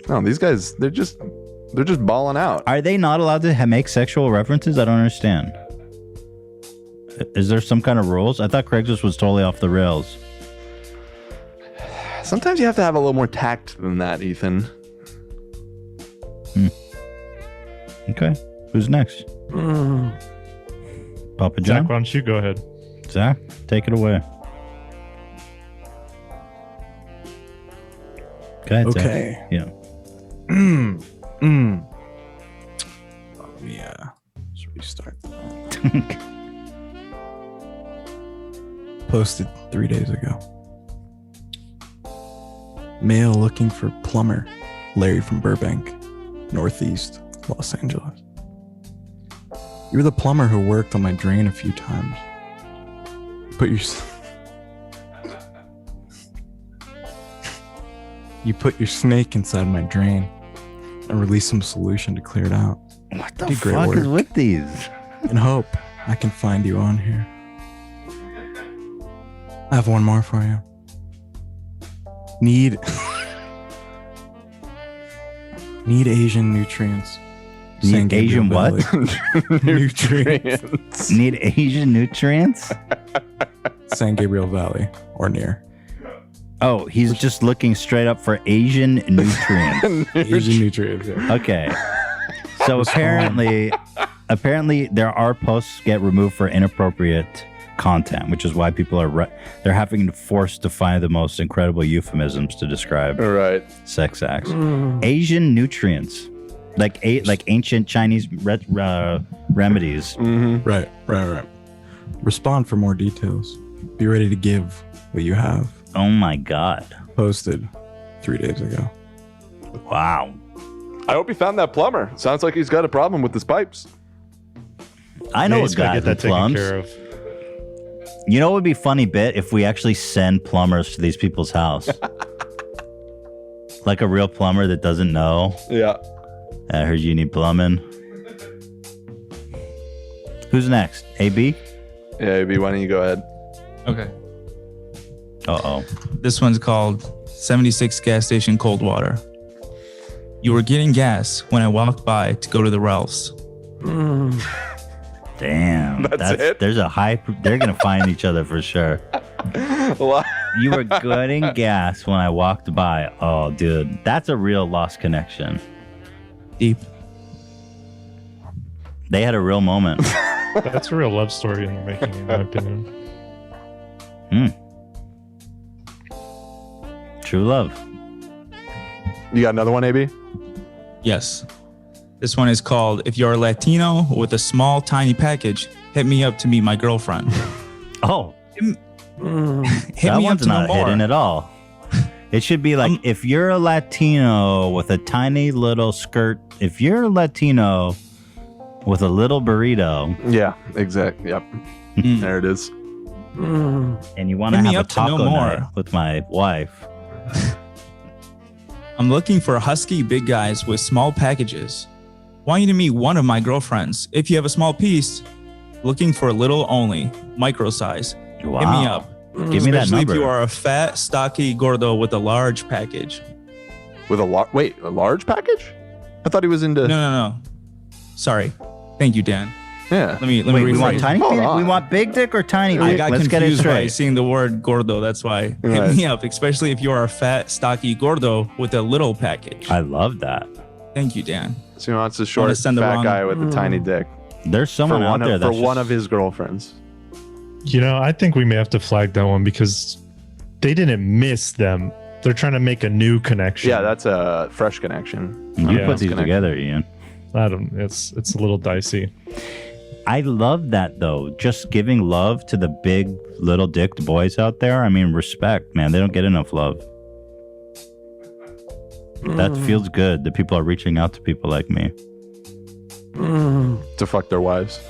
No, these guys, they're just balling out. Are they not allowed to make sexual references? I don't understand. Is there some kind of rules? I thought Craigslist was totally off the rails. Sometimes you have to have a little more tact than that, Ethan. Okay. Who's next? Papa John? Zach, why don't you go ahead? Zach, take it away. Okay. Okay. Yeah. Oh, yeah. Let's restart. Posted 3 days ago. Male looking for plumber. Larry from Burbank, Northeast, Los Angeles. You were the plumber who worked on my drain a few times. You put your snake inside my drain and released some solution to clear it out. What the fuck is with these? And hope I can find you on here. I have one more for you. Need Asian nutrients. Need Asian what? Nutrients. Need Asian nutrients? San Gabriel Valley or near. Oh, he's just looking straight up for Asian nutrients. Asian nutrients. Yeah. Okay. So apparently there are posts get removed for inappropriate content, which is why people are they're having to force to find the most incredible euphemisms to describe sex acts. Asian nutrients, like ancient Chinese remedies. Right. Respond for more details. Be ready to give what you have. Oh my God. Posted 3 days ago. Wow. I hope he found that plumber. Sounds like he's got a problem with his pipes. I know a guy who plums. You know what would be a funny bit if we actually send plumbers to these people's house? Like a real plumber that doesn't know. Yeah. I heard you need plumbing. Who's next? AB? Yeah, AB, why don't you go ahead? Okay. Uh-oh. This one's called 76 Gas Station Cold Water. You were getting gas when I walked by to go to the Ralphs. Damn. That's it? There's a high. They're going to find each other for sure. What? You were getting gas when I walked by. Oh, dude. That's a real lost connection. Deep. They had a real moment. That's a real love story in the making, in my opinion. True love. You got another one, AB? Yes. This one is called If You're a Latino with a Small Tiny Package, Hit Me Up to Meet My Girlfriend. Oh. Hit That me up one's to know not more. hidden at all. It should be like, if you're a Latino with a tiny little skirt, if you're a Latino with a little burrito. Yeah, exactly. Yep. There it is. And you want to Hit me have a up to know taco more. night with my wife. I'm looking for husky big guys with small packages. Want you to meet one of my girlfriends. If you have a small piece, looking for a little only, micro size. Wow. Hit me up. Give me that Especially number. if you are a fat, stocky gordo with a large package. With a large package? I thought he was into. No. Sorry. Thank you, Dan. Yeah. Let me Wait, we rephrase. want tiny dick? We want big dick or tiny dick? I got Let's get it confused by straight. seeing the word gordo. That's why. Right. Hit me up, especially if you are a fat, stocky gordo with a little package. I love that. Thank you, Dan. So he wants a short, Wanna send the fat wrong- guy with a tiny dick. There's someone for out one there of, that's for one of his girlfriends. You know, I think we may have to flag that one because they didn't miss them. They're trying to make a new connection. Yeah, that's a fresh connection. You Yeah. put these together, Ian. I don't. It's a little dicey. I love that though. Just giving love to the big little dicked boys out there. I mean, respect, man. They don't get enough love. That feels good that people are reaching out to people like me. To fuck their wives.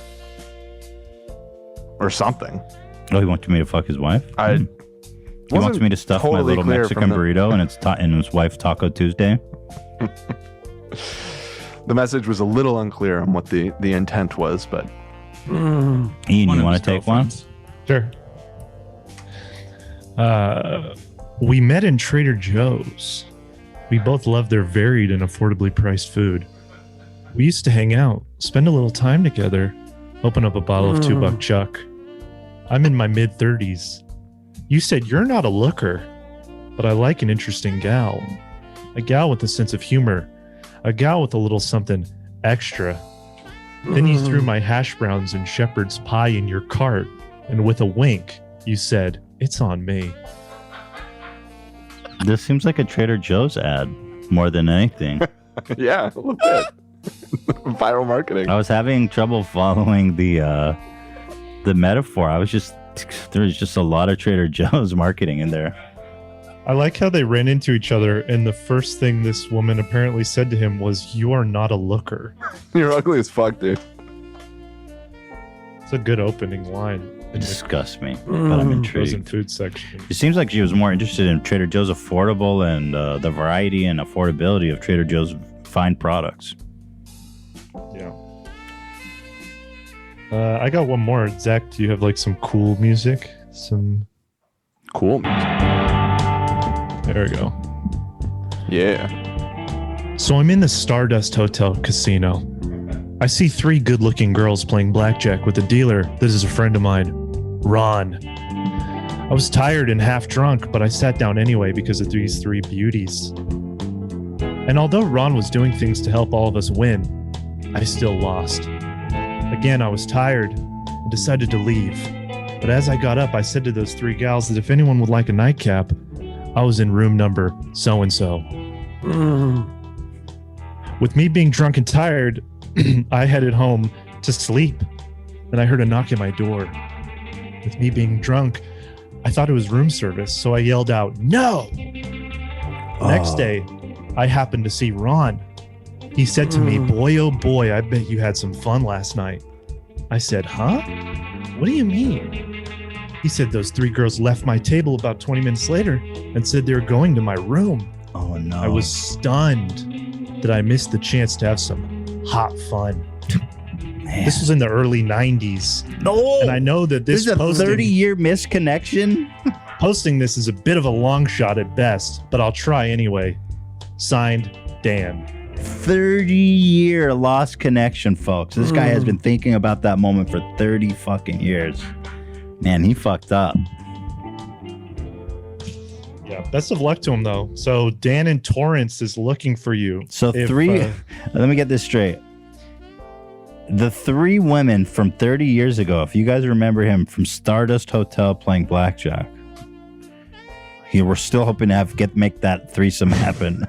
Or something. Oh, he wants me to fuck his wife? He He wants me to stuff my little Mexican burrito and and his wife's Taco Tuesday. The message was a little unclear on what the intent was, but Ian, you want to take one? Sure. We met in Trader Joe's. We both love their varied and affordably priced food. We used to hang out, spend a little time together, open up a bottle of $2 Chuck. I'm in my mid-30s. You said you're not a looker, but I like an interesting gal. A gal with a sense of humor. A gal with a little something extra. Then you threw my hash browns and shepherd's pie in your cart, and with a wink, you said, "It's on me." This seems like a Trader Joe's ad more than anything. yeah, a little bit. Viral marketing. I was having trouble following the metaphor. There's just a lot of Trader Joe's marketing in there. I like how they ran into each other, and the first thing this woman apparently said to him was, "You are not a looker." You're ugly as fuck, dude. It's a good opening line. It disgusts me, but I'm intrigued. Frozen food section. It seems like she was more interested in Trader Joe's affordable and the variety and affordability of Trader Joe's fine products. Yeah. I got one more. Zach, do you have like some cool music? Some cool music. There we go. Yeah. So I'm in the Stardust Hotel casino. I see 3 good-looking girls playing blackjack with a dealer that is a friend of mine, Ron. I was tired and half drunk, but I sat down anyway because of these 3 beauties. And although Ron was doing things to help all of us win, I still lost. Again, I was tired and decided to leave. But as I got up, I said to those 3 gals that if anyone would like a nightcap, I was in room number so-and-so. With me being drunk and tired, I headed home to sleep. Then I heard a knock at my door. With me being drunk, I thought it was room service, so I yelled out, "No!" Next day, I happened to see Ron. He said to me, "Boy, oh boy, I bet you had some fun last night." I said, "Huh? What do you mean?" He said those 3 girls left my table about 20 minutes later and said they were going to my room. Oh, no. I was stunned that I missed the chance to have some hot fun. Man. This was in the early 90s. No! And I know that this is a 30-year misconnection? Posting this is a bit of a long shot at best, but I'll try anyway. Signed, Dan. 30-year lost connection, folks. This guy has been thinking about that moment for 30 fucking years. Man, he fucked up. Yeah, best of luck to him, though. So Dan in Torrance is looking for you. So let me get this straight. The 3 women from 30 years ago, if you guys remember him from Stardust Hotel playing blackjack, we're still hoping to make that threesome happen.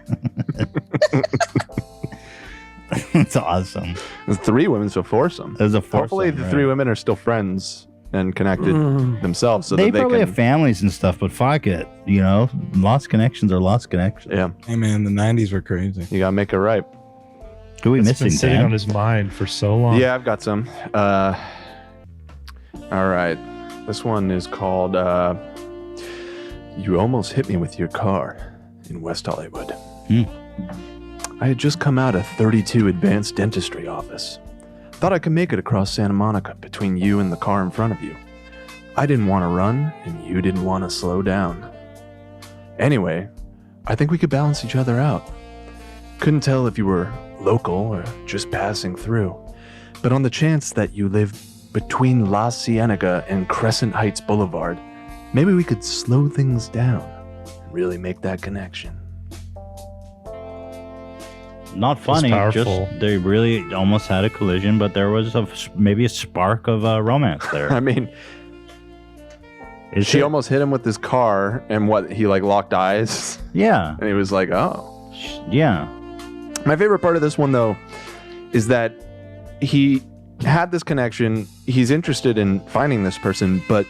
It's awesome. There's 3 women, so foursome. There's a foursome. Hopefully the 3 women are still friends and connected themselves. So they that they probably can... have families and stuff, but fuck it. You know, lost connections are lost connections. Yeah. Hey, man, the 90s were crazy. You got to make it right. Who are we It's missing, been sitting Dan? on his mind for so long. Yeah, I've got some. All right. This one is called You Almost Hit Me With Your Car in West Hollywood. I had just come out of 32 Advanced Dentistry office. Thought I could make it across Santa Monica between you and the car in front of you. I didn't want to run, and you didn't want to slow down. Anyway, I think we could balance each other out. Couldn't tell if you were local or just passing through, but on the chance that you lived between La Cienega and Crescent Heights Boulevard, maybe we could slow things down and really make that connection. Not funny. powerful. Just they really almost had a collision, but there was maybe a spark of romance there. I mean, she almost hit him with his car, and he locked eyes. Yeah. And he was like, oh. Yeah. My favorite part of this one, though, is that he had this connection. He's interested in finding this person, but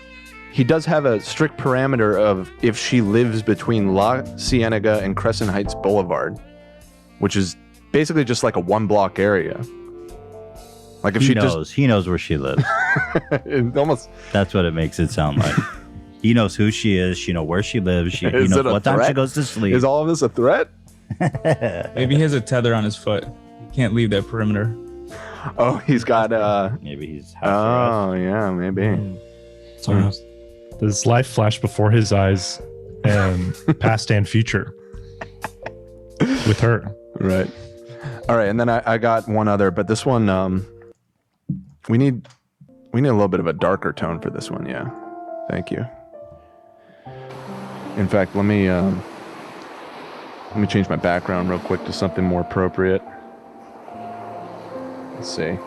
he does have a strict parameter of if she lives between La Cienega and Crescent Heights Boulevard, which is basically just like a 1-block area. Like if he knows where she lives. Almost. That's what it makes it sound like. He knows who she is. She knows where she lives. He knows what time she goes to sleep. Is all of this a threat? Maybe he has a tether on his foot. He can't leave that perimeter. Oh, he's got maybe he's yeah, maybe. His life flashed before his eyes, and past and future with her. Right. All right, and then I got one other, but this one we need a little bit of a darker tone for this one. Yeah, thank you. In fact, let me change my background real quick to something more appropriate. Let's see.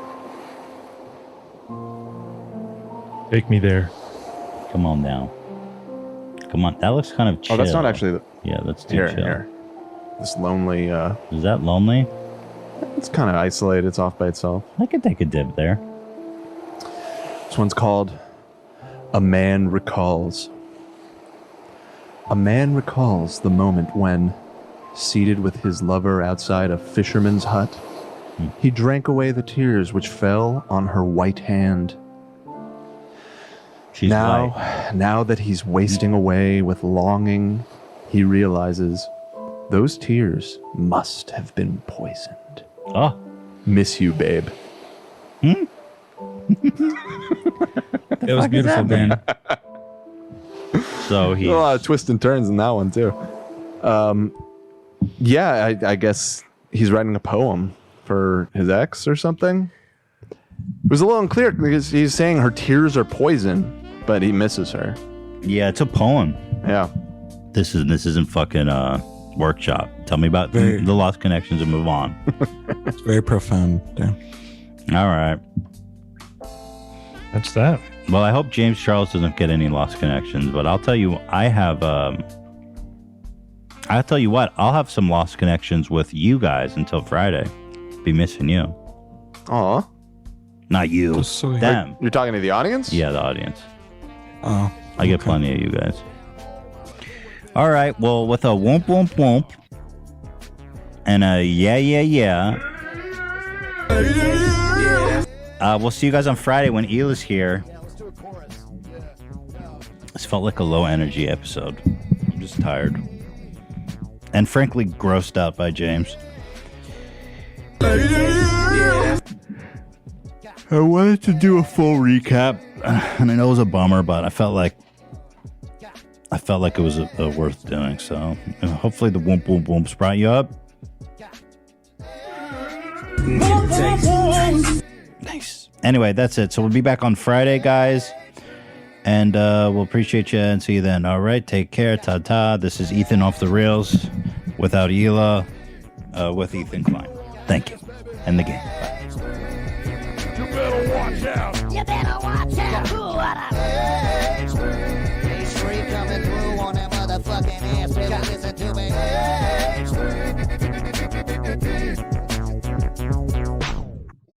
Take me there. Come on now. Come on. That looks kind of chill. Oh, that's not actually. Yeah, that's too Here, chill. here. This lonely. Is that lonely? It's kind of isolated. It's off by itself. I could take a dip there. This one's called A Man Recalls. A man recalls the moment when, seated with his lover outside a fisherman's hut, he drank away the tears which fell on her white hand. She's white. Now that he's wasting away with longing, he realizes those tears must have been poisoned. Oh. Miss you, babe. It was beautiful, man. So he a lot of twists and turns in that one too. Yeah, I guess he's writing a poem for his ex or something. It was a little unclear because he's saying her tears are poison, but he misses her. Yeah, it's a poem. Yeah. This isn't fucking workshop. Tell me about the lost connections and move on. It's very profound. Yeah. All right. That's that. Well, I hope James Charles doesn't get any lost connections, but I'll tell you, I'll tell you what, I'll have some lost connections with you guys until Friday. Be missing you. Aw. Not you. Them. You're talking to the audience? Yeah, the audience. Oh. I get plenty of you guys. All right. Well, with a whoomp, whoomp, whoomp, and a yeah. We'll see you guys on Friday when Ela's here. This felt like a low energy episode. I'm just tired. And frankly, grossed out by James. I wanted to do a full recap, and I know it was a bummer, but I felt like it was worth doing. So hopefully the whoomp whoomp whoops brought you up. Nice. Anyway, that's it. So we'll be back on Friday, guys. And we'll appreciate you and see you then. All right. Take care. Ta-ta. This is Ethan Off the Rails without Hila with Ethan Klein. Thank you. And the game. Bye. You better watch out. You better watch out. What up? H3 coming through on that motherfucking ass. Better listen to me.